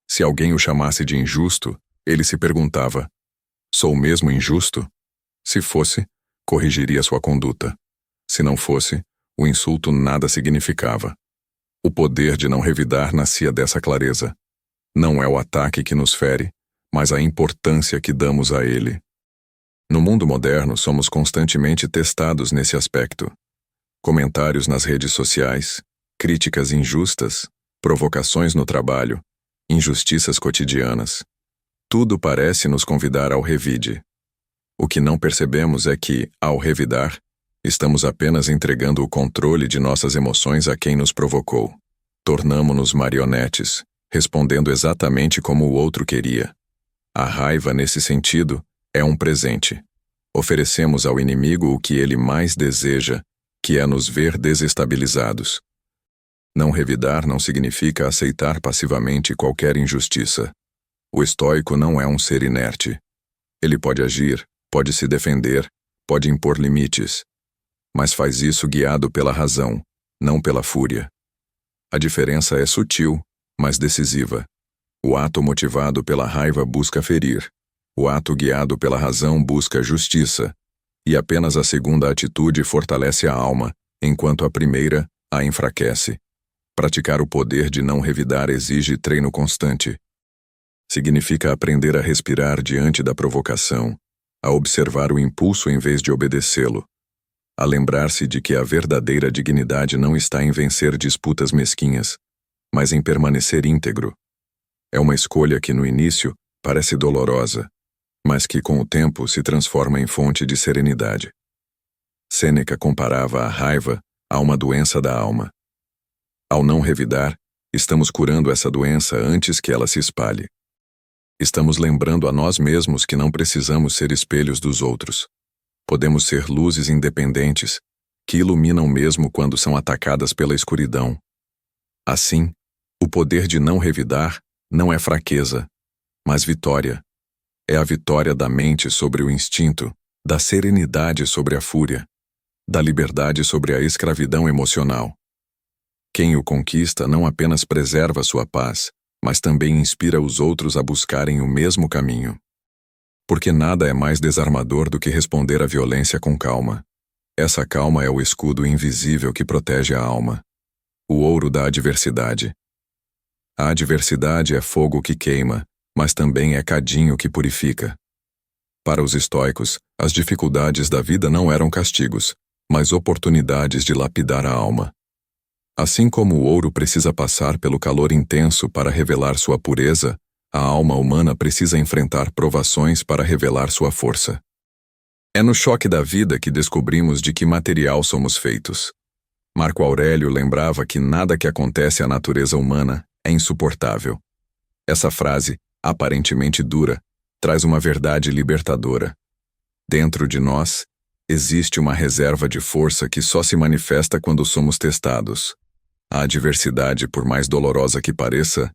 Se alguém o chamasse de injusto, ele se perguntava: sou mesmo injusto? Se fosse, corrigiria sua conduta. Se não fosse, o insulto nada significava. O poder de não revidar nascia dessa clareza. Não é o ataque que nos fere, mas a importância que damos a ele. No mundo moderno, somos constantemente testados nesse aspecto. Comentários nas redes sociais, críticas injustas, provocações no trabalho, injustiças cotidianas. Tudo parece nos convidar ao revide. O que não percebemos é que, ao revidar, estamos apenas entregando o controle de nossas emoções a quem nos provocou. Tornamo-nos marionetes, respondendo exatamente como o outro queria. A raiva, nesse sentido, é um presente. Oferecemos ao inimigo o que ele mais deseja, que é nos ver desestabilizados. Não revidar não significa aceitar passivamente qualquer injustiça. O estoico não é um ser inerte. Ele pode agir, pode se defender, pode impor limites, mas faz isso guiado pela razão, não pela fúria. A diferença é sutil, mas decisiva. O ato motivado pela raiva busca ferir. O ato guiado pela razão busca justiça. E apenas a segunda atitude fortalece a alma, enquanto a primeira a enfraquece. Praticar o poder de não revidar exige treino constante. Significa aprender a respirar diante da provocação, a observar o impulso em vez de obedecê-lo, a lembrar-se de que a verdadeira dignidade não está em vencer disputas mesquinhas, mas em permanecer íntegro. É uma escolha que no início parece dolorosa, mas que com o tempo se transforma em fonte de serenidade. Sêneca comparava a raiva a uma doença da alma. Ao não revidar, estamos curando essa doença antes que ela se espalhe. Estamos lembrando a nós mesmos que não precisamos ser espelhos dos outros. Podemos ser luzes independentes, que iluminam mesmo quando são atacadas pela escuridão. Assim, o poder de não revidar não é fraqueza, mas vitória. É a vitória da mente sobre o instinto, da serenidade sobre a fúria, da liberdade sobre a escravidão emocional. Quem o conquista não apenas preserva sua paz, mas também inspira os outros a buscarem o mesmo caminho. Porque nada é mais desarmador do que responder à violência com calma. Essa calma é o escudo invisível que protege a alma. O ouro da adversidade. A adversidade é fogo que queima, mas também é cadinho que purifica. Para os estoicos, as dificuldades da vida não eram castigos, mas oportunidades de lapidar a alma. Assim como o ouro precisa passar pelo calor intenso para revelar sua pureza, a alma humana precisa enfrentar provações para revelar sua força. É no choque da vida que descobrimos de que material somos feitos. Marco Aurélio lembrava que nada que acontece à natureza humana é insuportável. Essa frase, aparentemente dura, traz uma verdade libertadora. Dentro de nós, existe uma reserva de força que só se manifesta quando somos testados. A adversidade, por mais dolorosa que pareça,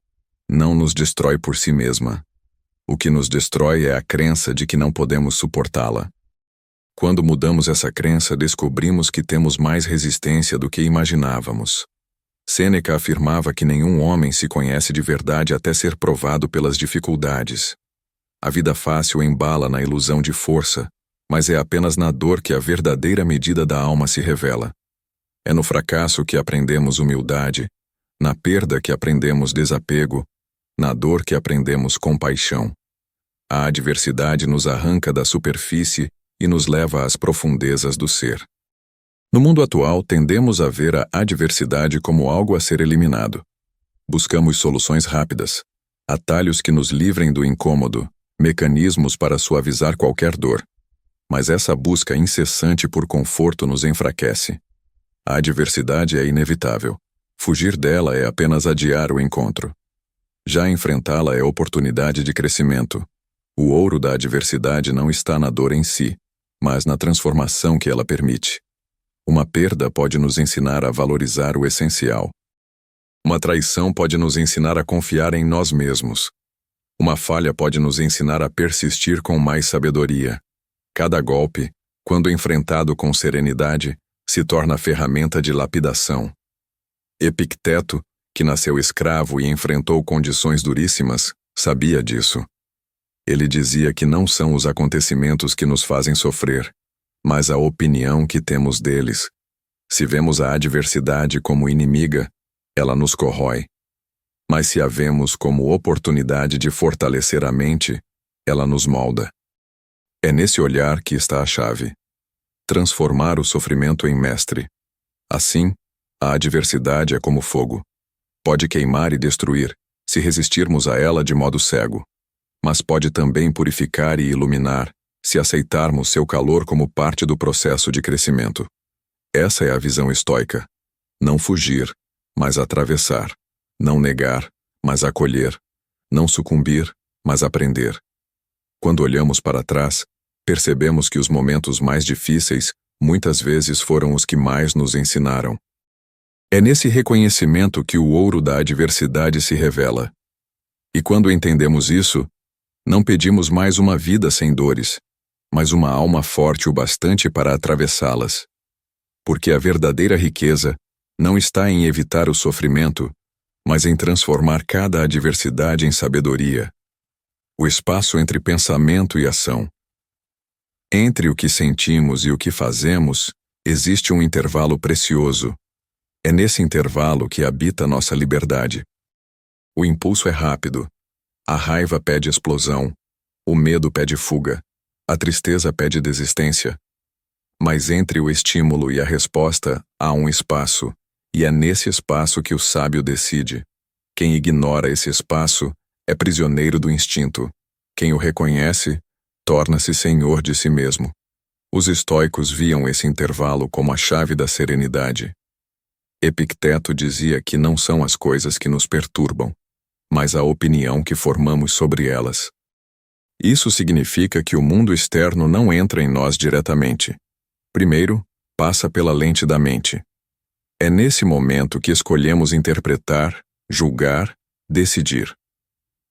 não nos destrói por si mesma. O que nos destrói é a crença de que não podemos suportá-la. Quando mudamos essa crença, descobrimos que temos mais resistência do que imaginávamos. Sêneca afirmava que nenhum homem se conhece de verdade até ser provado pelas dificuldades. A vida fácil embala na ilusão de força, mas é apenas na dor que a verdadeira medida da alma se revela. É no fracasso que aprendemos humildade, na perda que aprendemos desapego, na dor que aprendemos compaixão. A adversidade nos arranca da superfície e nos leva às profundezas do ser. No mundo atual, tendemos a ver a adversidade como algo a ser eliminado. Buscamos soluções rápidas, atalhos que nos livrem do incômodo, mecanismos para suavizar qualquer dor. Mas essa busca incessante por conforto nos enfraquece. A adversidade é inevitável. Fugir dela é apenas adiar o encontro. Já enfrentá-la é oportunidade de crescimento. O ouro da adversidade não está na dor em si, mas na transformação que ela permite. Uma perda pode nos ensinar a valorizar o essencial. Uma traição pode nos ensinar a confiar em nós mesmos. Uma falha pode nos ensinar a persistir com mais sabedoria. Cada golpe, quando enfrentado com serenidade, se torna ferramenta de lapidação. Epicteto, que nasceu escravo e enfrentou condições duríssimas, sabia disso. Ele dizia que não são os acontecimentos que nos fazem sofrer, mas a opinião que temos deles. Se vemos a adversidade como inimiga, ela nos corrói. Mas se a vemos como oportunidade de fortalecer a mente, ela nos molda. É nesse olhar que está a chave. Transformar o sofrimento em mestre. Assim, a adversidade é como fogo. Pode queimar e destruir, se resistirmos a ela de modo cego. Mas pode também purificar e iluminar, se aceitarmos seu calor como parte do processo de crescimento. Essa é a visão estoica. Não fugir, mas atravessar. Não negar, mas acolher. Não sucumbir, mas aprender. Quando olhamos para trás, percebemos que os momentos mais difíceis muitas vezes foram os que mais nos ensinaram. É nesse reconhecimento que o ouro da adversidade se revela. E quando entendemos isso, não pedimos mais uma vida sem dores. mas uma alma forte o bastante para atravessá-las. Porque a verdadeira riqueza não está em evitar o sofrimento, mas em transformar cada adversidade em sabedoria. O espaço entre pensamento e ação. Entre o que sentimos e o que fazemos, existe um intervalo precioso. É nesse intervalo que habita nossa liberdade. O impulso é rápido. A raiva pede explosão. O medo pede fuga. A tristeza pede desistência. Mas entre o estímulo e a resposta há um espaço, e é nesse espaço que o sábio decide. Quem ignora esse espaço é prisioneiro do instinto. Quem o reconhece, torna-se senhor de si mesmo. Os estoicos viam esse intervalo como a chave da serenidade. Epicteto dizia que não são as coisas que nos perturbam, mas a opinião que formamos sobre elas. Isso significa que o mundo externo não entra em nós diretamente. Primeiro, passa pela lente da mente. É nesse momento que escolhemos interpretar, julgar, decidir.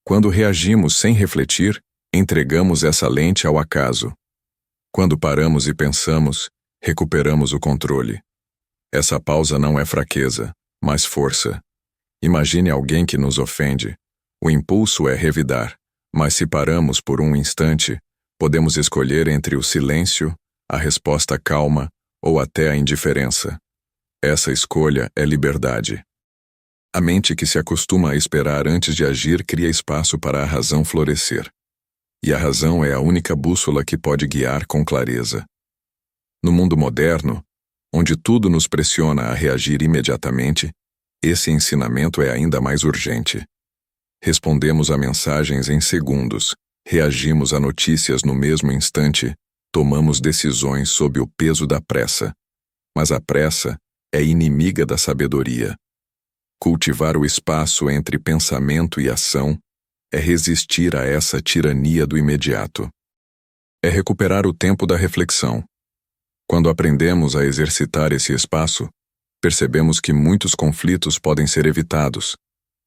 Quando reagimos sem refletir, entregamos essa lente ao acaso. Quando paramos e pensamos, recuperamos o controle. Essa pausa não é fraqueza, mas força. Imagine alguém que nos ofende. O impulso é revidar, mas se paramos por um instante, podemos escolher entre o silêncio, a resposta calma ou até a indiferença. Essa escolha é liberdade. A mente que se acostuma a esperar antes de agir cria espaço para a razão florescer. E a razão é a única bússola que pode guiar com clareza. No mundo moderno, onde tudo nos pressiona a reagir imediatamente, esse ensinamento é ainda mais urgente. Respondemos a mensagens em segundos, reagimos a notícias no mesmo instante, tomamos decisões sob o peso da pressa. Mas a pressa é inimiga da sabedoria. Cultivar o espaço entre pensamento e ação é resistir a essa tirania do imediato. É recuperar o tempo da reflexão. Quando aprendemos a exercitar esse espaço, percebemos que muitos conflitos podem ser evitados,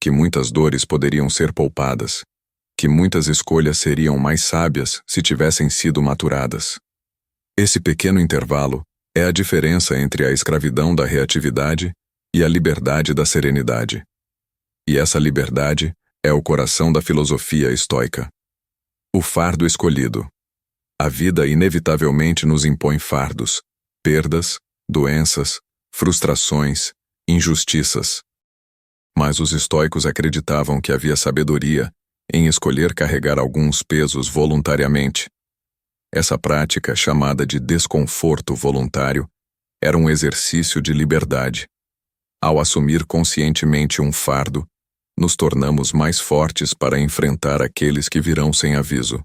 que muitas dores poderiam ser poupadas, que muitas escolhas seriam mais sábias se tivessem sido maturadas. Esse pequeno intervalo é a diferença entre a escravidão da reatividade e a liberdade da serenidade. E essa liberdade é o coração da filosofia estoica. O fardo escolhido. A vida inevitavelmente nos impõe fardos, perdas, doenças, frustrações, injustiças. Mas os estoicos acreditavam que havia sabedoria em escolher carregar alguns pesos voluntariamente. Essa prática, chamada de desconforto voluntário, era um exercício de liberdade. Ao assumir conscientemente um fardo, nos tornamos mais fortes para enfrentar aqueles que virão sem aviso.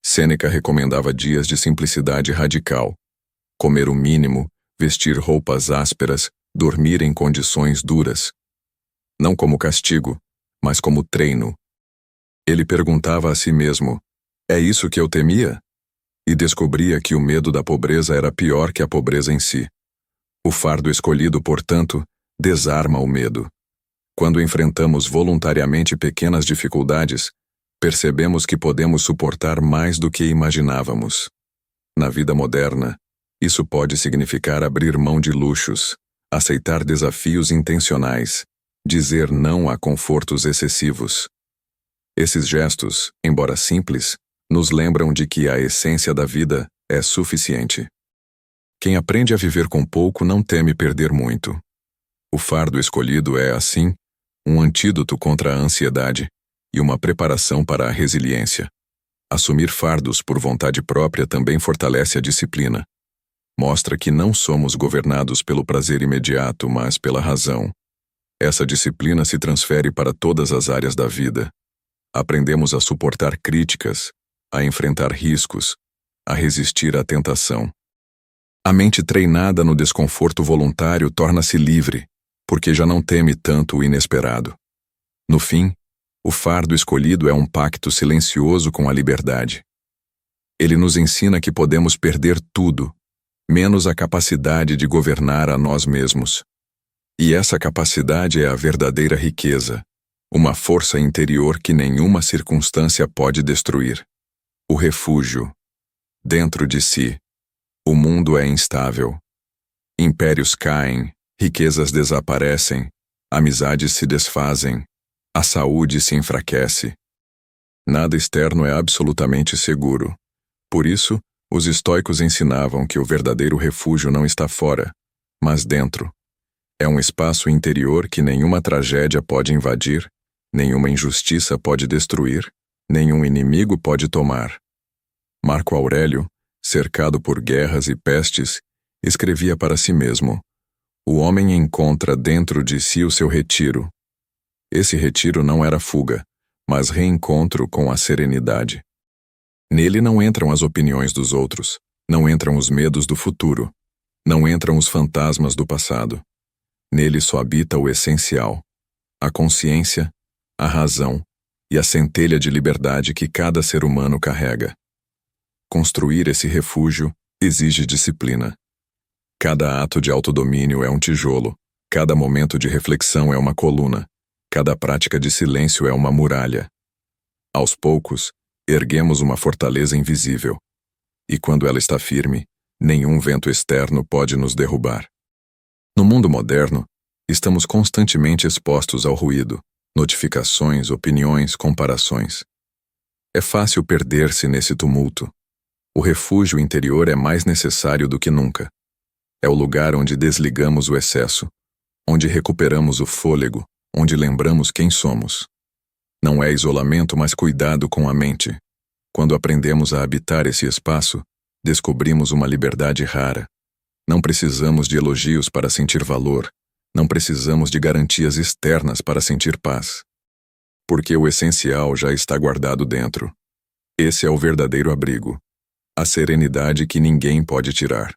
Sêneca recomendava dias de simplicidade radical. Comer o mínimo, vestir roupas ásperas, dormir em condições duras. Não como castigo, mas como treino. Ele perguntava a si mesmo, é isso que eu temia? E descobria que o medo da pobreza era pior que a pobreza em si. O fardo escolhido, portanto, desarma o medo. Quando enfrentamos voluntariamente pequenas dificuldades, percebemos que podemos suportar mais do que imaginávamos. Na vida moderna, isso pode significar abrir mão de luxos, aceitar desafios intencionais, dizer não a confortos excessivos. Esses gestos, embora simples, nos lembram de que a essência da vida é suficiente. Quem aprende a viver com pouco não teme perder muito. O fardo escolhido é, assim, um antídoto contra a ansiedade e uma preparação para a resiliência. Assumir fardos por vontade própria também fortalece a disciplina. Mostra que não somos governados pelo prazer imediato, mas pela razão. Essa disciplina se transfere para todas as áreas da vida. Aprendemos a suportar críticas, a enfrentar riscos, a resistir à tentação. A mente treinada no desconforto voluntário torna-se livre, porque já não teme tanto o inesperado. No fim, o fardo escolhido é um pacto silencioso com a liberdade. Ele nos ensina que podemos perder tudo, menos a capacidade de governar a nós mesmos. E essa capacidade é a verdadeira riqueza, uma força interior que nenhuma circunstância pode destruir. O refúgio. dentro de si. O mundo é instável. Impérios caem, riquezas desaparecem, amizades se desfazem, a saúde se enfraquece. Nada externo é absolutamente seguro. Por isso, os estoicos ensinavam que o verdadeiro refúgio não está fora, mas dentro. É um espaço interior que nenhuma tragédia pode invadir, nenhuma injustiça pode destruir, nenhum inimigo pode tomar. Marco Aurélio, cercado por guerras e pestes, escrevia para si mesmo: o homem encontra dentro de si o seu retiro. Esse retiro não era fuga, mas reencontro com a serenidade. Nele não entram as opiniões dos outros, não entram os medos do futuro, não entram os fantasmas do passado. Nele só habita o essencial, a consciência, a razão e a centelha de liberdade que cada ser humano carrega. Construir esse refúgio exige disciplina. Cada ato de autodomínio é um tijolo, cada momento de reflexão é uma coluna, cada prática de silêncio é uma muralha. Aos poucos, erguemos uma fortaleza invisível, e quando ela está firme, nenhum vento externo pode nos derrubar. No mundo moderno, estamos constantemente expostos ao ruído, notificações, opiniões, comparações. É fácil perder-se nesse tumulto. O refúgio interior é mais necessário do que nunca. É o lugar onde desligamos o excesso, onde recuperamos o fôlego, onde lembramos quem somos. Não é isolamento, mas cuidado com a mente. Quando aprendemos a habitar esse espaço, descobrimos uma liberdade rara. Não precisamos de elogios para sentir valor, não precisamos de garantias externas para sentir paz. Porque o essencial já está guardado dentro. Esse é o verdadeiro abrigo, a serenidade que ninguém pode tirar.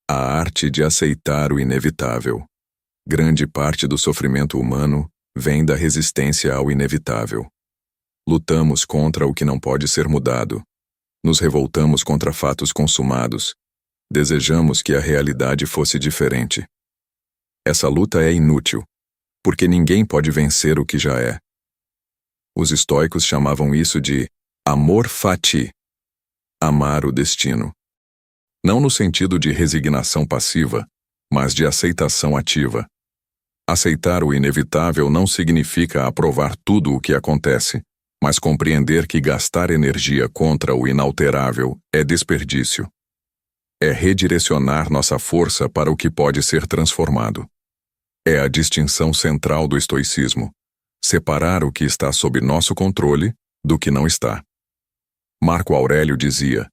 A arte de aceitar o inevitável. Grande parte do sofrimento humano vem da resistência ao inevitável. Lutamos contra o que não pode ser mudado. Nos revoltamos contra fatos consumados. Desejamos que a realidade fosse diferente. Essa luta é inútil, porque ninguém pode vencer o que já é. Os estoicos chamavam isso de amor fati, amar o destino. Não no sentido de resignação passiva, mas de aceitação ativa. Aceitar o inevitável não significa aprovar tudo o que acontece, mas compreender que gastar energia contra o inalterável é desperdício. É redirecionar nossa força para o que pode ser transformado. É a distinção central do estoicismo: separar o que está sob nosso controle do que não está. Marco Aurélio dizia: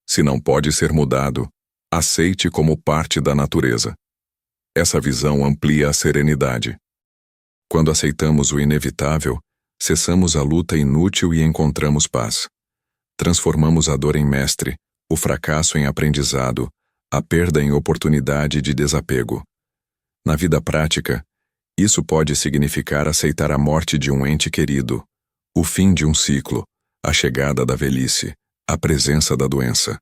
se não pode ser mudado, aceite como parte da natureza. Essa visão amplia a serenidade. Quando aceitamos o inevitável, cessamos a luta inútil e encontramos paz. Transformamos a dor em mestre, o fracasso em aprendizado, a perda em oportunidade de desapego. Na vida prática, isso pode significar aceitar a morte de um ente querido, o fim de um ciclo, a chegada da velhice, a presença da doença.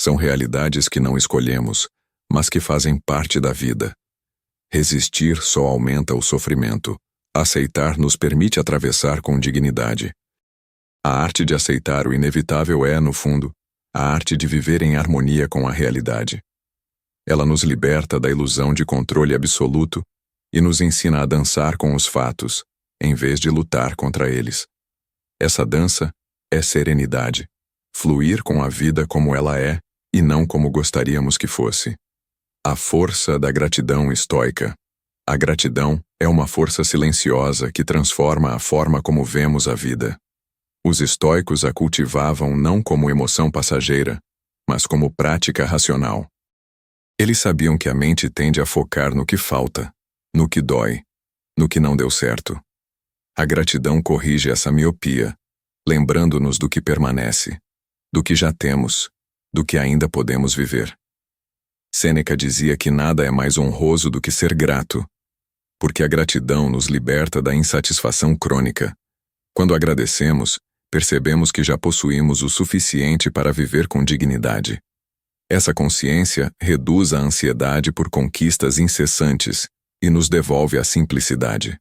São realidades que não escolhemos, mas que fazem parte da vida. Resistir só aumenta o sofrimento. Aceitar nos permite atravessar com dignidade. A arte de aceitar o inevitável é, no fundo, a arte de viver em harmonia com a realidade. Ela nos liberta da ilusão de controle absoluto e nos ensina a dançar com os fatos, em vez de lutar contra eles. Essa dança é serenidade, fluir com a vida como ela é e não como gostaríamos que fosse. A força da gratidão estoica. A gratidão é uma força silenciosa que transforma a forma como vemos a vida. Os estoicos a cultivavam não como emoção passageira, mas como prática racional. Eles sabiam que a mente tende a focar no que falta, no que dói, no que não deu certo. A gratidão corrige essa miopia, lembrando-nos do que permanece, do que já temos, do que ainda podemos viver. Sêneca dizia que nada é mais honroso do que ser grato, porque a gratidão nos liberta da insatisfação crônica. Quando agradecemos, percebemos que já possuímos o suficiente para viver com dignidade. Essa consciência reduz a ansiedade por conquistas incessantes e nos devolve a simplicidade.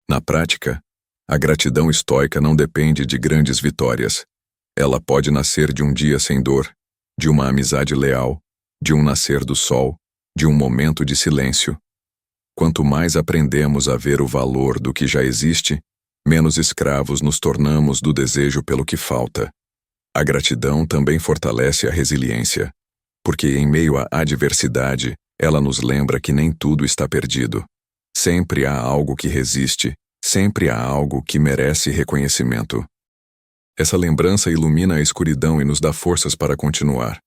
Na prática, a gratidão estoica não depende de grandes vitórias. Ela pode nascer de um dia sem dor, de uma amizade leal, de um nascer do sol, de um momento de silêncio. Quanto mais aprendemos a ver o valor do que já existe, menos escravos nos tornamos do desejo pelo que falta. A gratidão também fortalece a resiliência, porque em meio à adversidade, ela nos lembra que nem tudo está perdido. Sempre há algo que resiste, sempre há algo que merece reconhecimento. Essa lembrança ilumina a escuridão e nos dá forças para continuar.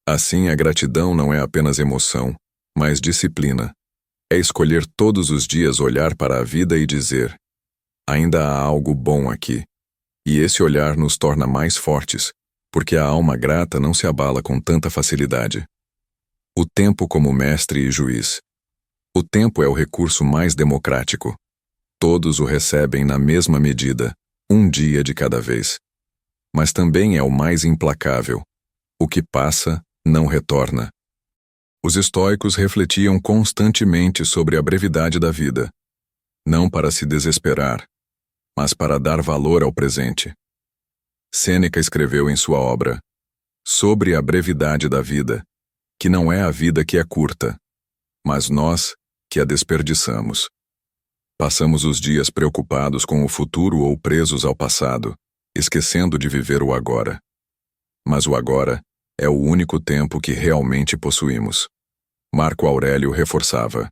Assim, a gratidão não é apenas emoção, mas disciplina. É escolher todos os dias olhar para a vida e dizer: ainda há algo bom aqui. E esse olhar nos torna mais fortes, porque a alma grata não se abala com tanta facilidade. O tempo como mestre e juiz. O tempo é o recurso mais democrático. Todos o recebem na mesma medida, um dia de cada vez. Mas também é o mais implacável. O que passa, não retorna. Os estoicos refletiam constantemente sobre a brevidade da vida, não para se desesperar, mas para dar valor ao presente. Sêneca escreveu em sua obra sobre a brevidade da vida, que não é a vida que é curta, mas nós que a desperdiçamos. Passamos os dias preocupados com o futuro ou presos ao passado, esquecendo de viver o agora. Mas o agora é o único tempo que realmente possuímos. Marco Aurélio reforçava: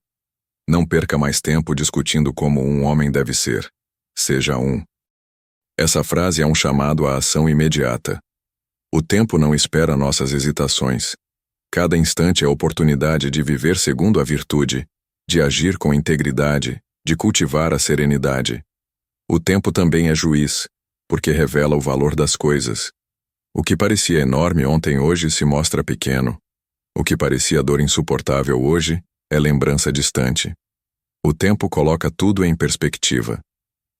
não perca mais tempo discutindo como um homem deve ser. Seja um. Essa frase é um chamado à ação imediata. O tempo não espera nossas hesitações. Cada instante é oportunidade de viver segundo a virtude, de agir com integridade, de cultivar a serenidade. O tempo também é juiz, porque revela o valor das coisas. O que parecia enorme ontem hoje se mostra pequeno. O que parecia dor insuportável hoje é lembrança distante. O tempo coloca tudo em perspectiva.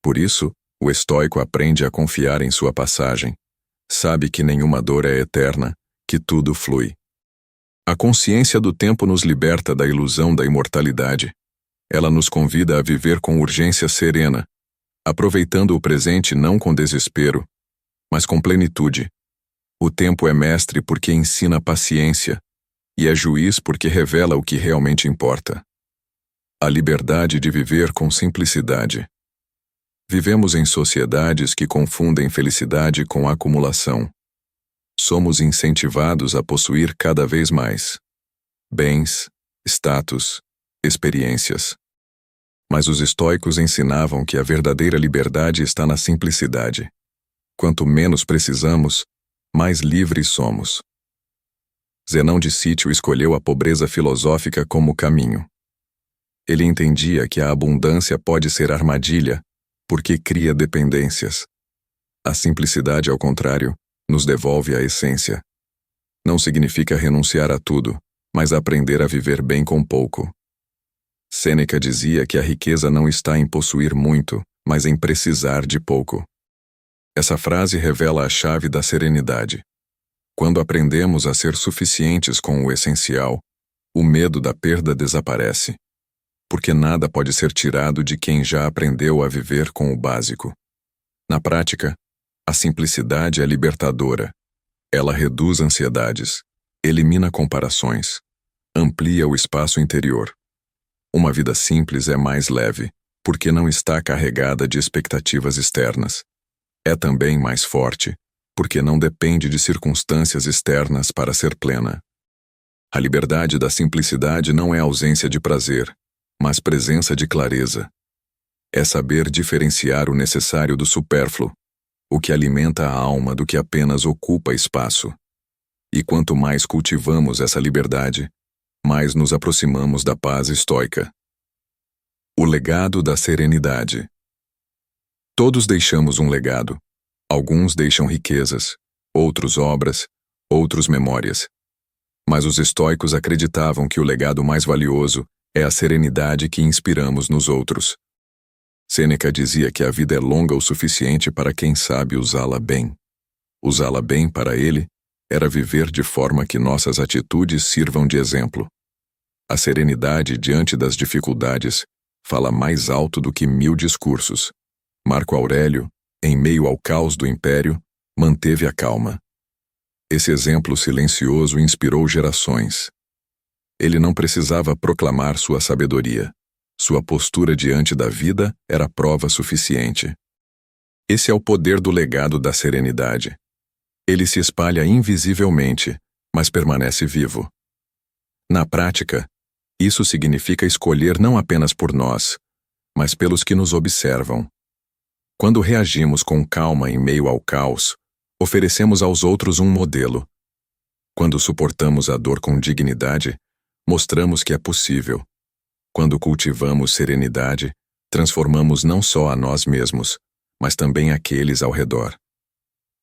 Por isso, o estoico aprende a confiar em sua passagem. Sabe que nenhuma dor é eterna, que tudo flui. A consciência do tempo nos liberta da ilusão da imortalidade. Ela nos convida a viver com urgência serena, aproveitando o presente não com desespero, mas com plenitude. O tempo é mestre porque ensina paciência, e é juiz porque revela o que realmente importa. A liberdade de viver com simplicidade. Vivemos em sociedades que confundem felicidade com acumulação. Somos incentivados a possuir cada vez mais bens, status, experiências. Mas os estoicos ensinavam que a verdadeira liberdade está na simplicidade. Quanto menos precisamos, mais livres somos. Zenão de Cítio escolheu a pobreza filosófica como caminho. Ele entendia que a abundância pode ser armadilha, porque cria dependências. A simplicidade, ao contrário, nos devolve a essência. Não significa renunciar a tudo, mas aprender a viver bem com pouco. Sêneca dizia que a riqueza não está em possuir muito, mas em precisar de pouco. Essa frase revela a chave da serenidade. Quando aprendemos a ser suficientes com o essencial, o medo da perda desaparece. Porque nada pode ser tirado de quem já aprendeu a viver com o básico. Na prática, a simplicidade é libertadora. Ela reduz ansiedades, elimina comparações, amplia o espaço interior. Uma vida simples é mais leve, porque não está carregada de expectativas externas. É também mais forte, porque não depende de circunstâncias externas para ser plena. A liberdade da simplicidade não é ausência de prazer, mas presença de clareza. É saber diferenciar o necessário do supérfluo, o que alimenta a alma do que apenas ocupa espaço. E quanto mais cultivamos essa liberdade, mais nos aproximamos da paz estoica. O legado da serenidade. Todos deixamos um legado. Alguns deixam riquezas, outros obras, outros memórias. Mas os estoicos acreditavam que o legado mais valioso é a serenidade que inspiramos nos outros. Sêneca dizia que a vida é longa o suficiente para quem sabe usá-la bem. Usá-la bem para ele era viver de forma que nossas atitudes sirvam de exemplo. A serenidade diante das dificuldades fala mais alto do que 1000 discursos. Marco Aurélio, em meio ao caos do império, manteve a calma. Esse exemplo silencioso inspirou gerações. Ele não precisava proclamar sua sabedoria. Sua postura diante da vida era prova suficiente. Esse é o poder do legado da serenidade. Ele se espalha invisivelmente, mas permanece vivo. Na prática, isso significa escolher não apenas por nós, mas pelos que nos observam. Quando reagimos com calma em meio ao caos, oferecemos aos outros um modelo. Quando suportamos a dor com dignidade, mostramos que é possível. Quando cultivamos serenidade, transformamos não só a nós mesmos, mas também aqueles ao redor.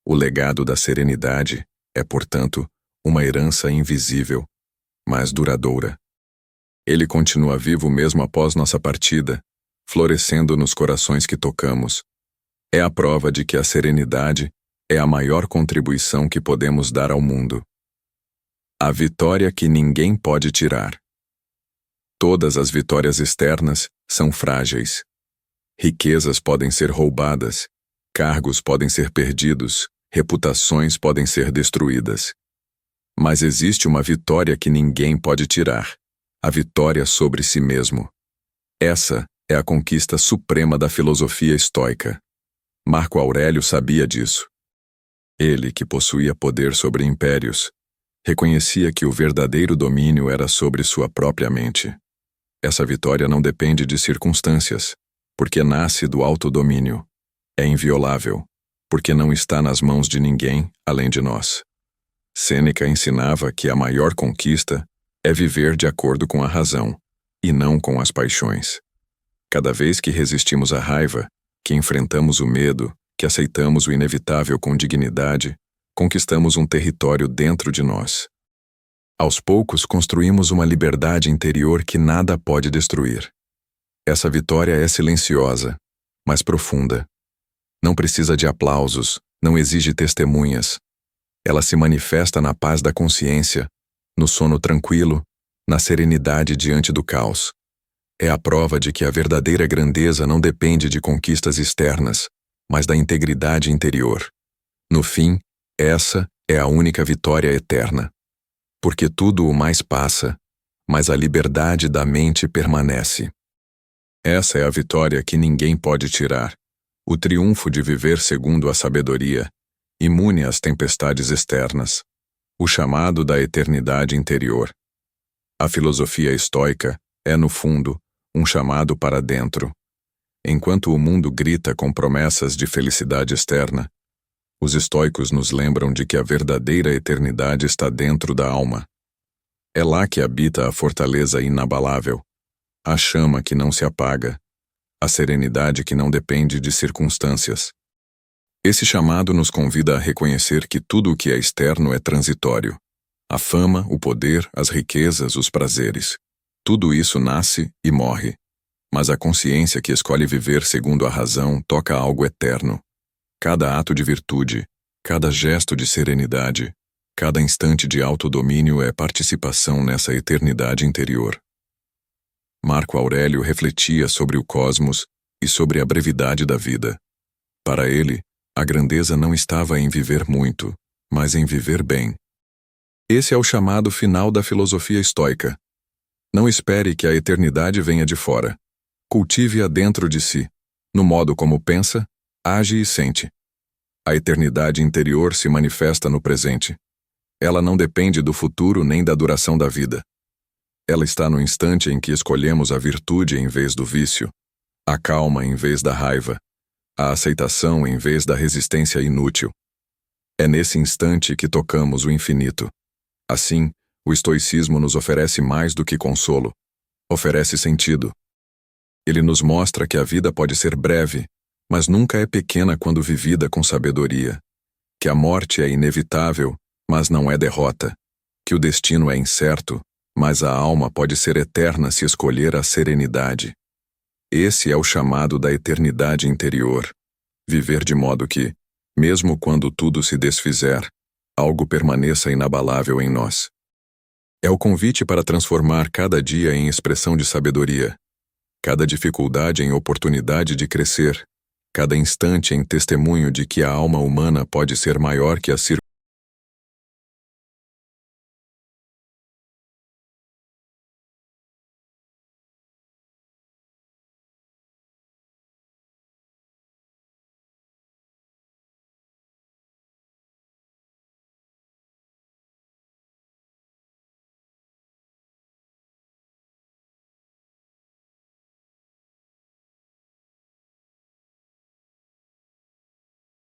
O legado da serenidade é, portanto, uma herança invisível, mas duradoura. Ele continua vivo mesmo após nossa partida, florescendo nos corações que tocamos. É a prova de que a serenidade é a maior contribuição que podemos dar ao mundo. A vitória que ninguém pode tirar. Todas as vitórias externas são frágeis. Riquezas podem ser roubadas, cargos podem ser perdidos, reputações podem ser destruídas. Mas existe uma vitória que ninguém pode tirar: a vitória sobre si mesmo. Essa é a conquista suprema da filosofia estoica. Marco Aurélio sabia disso. Ele, que possuía poder sobre impérios, reconhecia que o verdadeiro domínio era sobre sua própria mente. Essa vitória não depende de circunstâncias, porque nasce do autodomínio. É inviolável, porque não está nas mãos de ninguém além de nós. Sêneca ensinava que a maior conquista é viver de acordo com a razão, e não com as paixões. Cada vez que resistimos à raiva, que enfrentamos o medo, que aceitamos o inevitável com dignidade, conquistamos um território dentro de nós. Aos poucos construímos uma liberdade interior que nada pode destruir. Essa vitória é silenciosa, mas profunda. Não precisa de aplausos, não exige testemunhas. Ela se manifesta na paz da consciência, no sono tranquilo, na serenidade diante do caos. É a prova de que a verdadeira grandeza não depende de conquistas externas, mas da integridade interior. No fim, essa é a única vitória eterna. Porque tudo o mais passa, mas a liberdade da mente permanece. Essa é a vitória que ninguém pode tirar, o triunfo de viver segundo a sabedoria, imune às tempestades externas, o chamado da eternidade interior. A filosofia estoica é, no fundo, um chamado para dentro. Enquanto o mundo grita com promessas de felicidade externa, os estoicos nos lembram de que a verdadeira eternidade está dentro da alma. É lá que habita a fortaleza inabalável, a chama que não se apaga, a serenidade que não depende de circunstâncias. Esse chamado nos convida a reconhecer que tudo o que é externo é transitório. A fama, o poder, as riquezas, os prazeres. Tudo isso nasce e morre. Mas a consciência que escolhe viver segundo a razão toca algo eterno. Cada ato de virtude, cada gesto de serenidade, cada instante de autodomínio é participação nessa eternidade interior. Marco Aurélio refletia sobre o cosmos e sobre a brevidade da vida. Para ele, a grandeza não estava em viver muito, mas em viver bem. Esse é o chamado final da filosofia estoica. Não espere que a eternidade venha de fora. Cultive-a dentro de si, no modo como pensa, age e sente. A eternidade interior se manifesta no presente. Ela não depende do futuro nem da duração da vida. Ela está no instante em que escolhemos a virtude em vez do vício, a calma em vez da raiva, a aceitação em vez da resistência inútil. É nesse instante que tocamos o infinito. Assim, o estoicismo nos oferece mais do que consolo. Oferece sentido. Ele nos mostra que a vida pode ser breve, mas nunca é pequena quando vivida com sabedoria. Que a morte é inevitável, mas não é derrota. Que o destino é incerto, mas a alma pode ser eterna se escolher a serenidade. Esse é o chamado da eternidade interior. Viver de modo que, mesmo quando tudo se desfizer, algo permaneça inabalável em nós. É o convite para transformar cada dia em expressão de sabedoria, cada dificuldade em oportunidade de crescer, Cada instante em testemunho de que a alma humana pode ser maior que as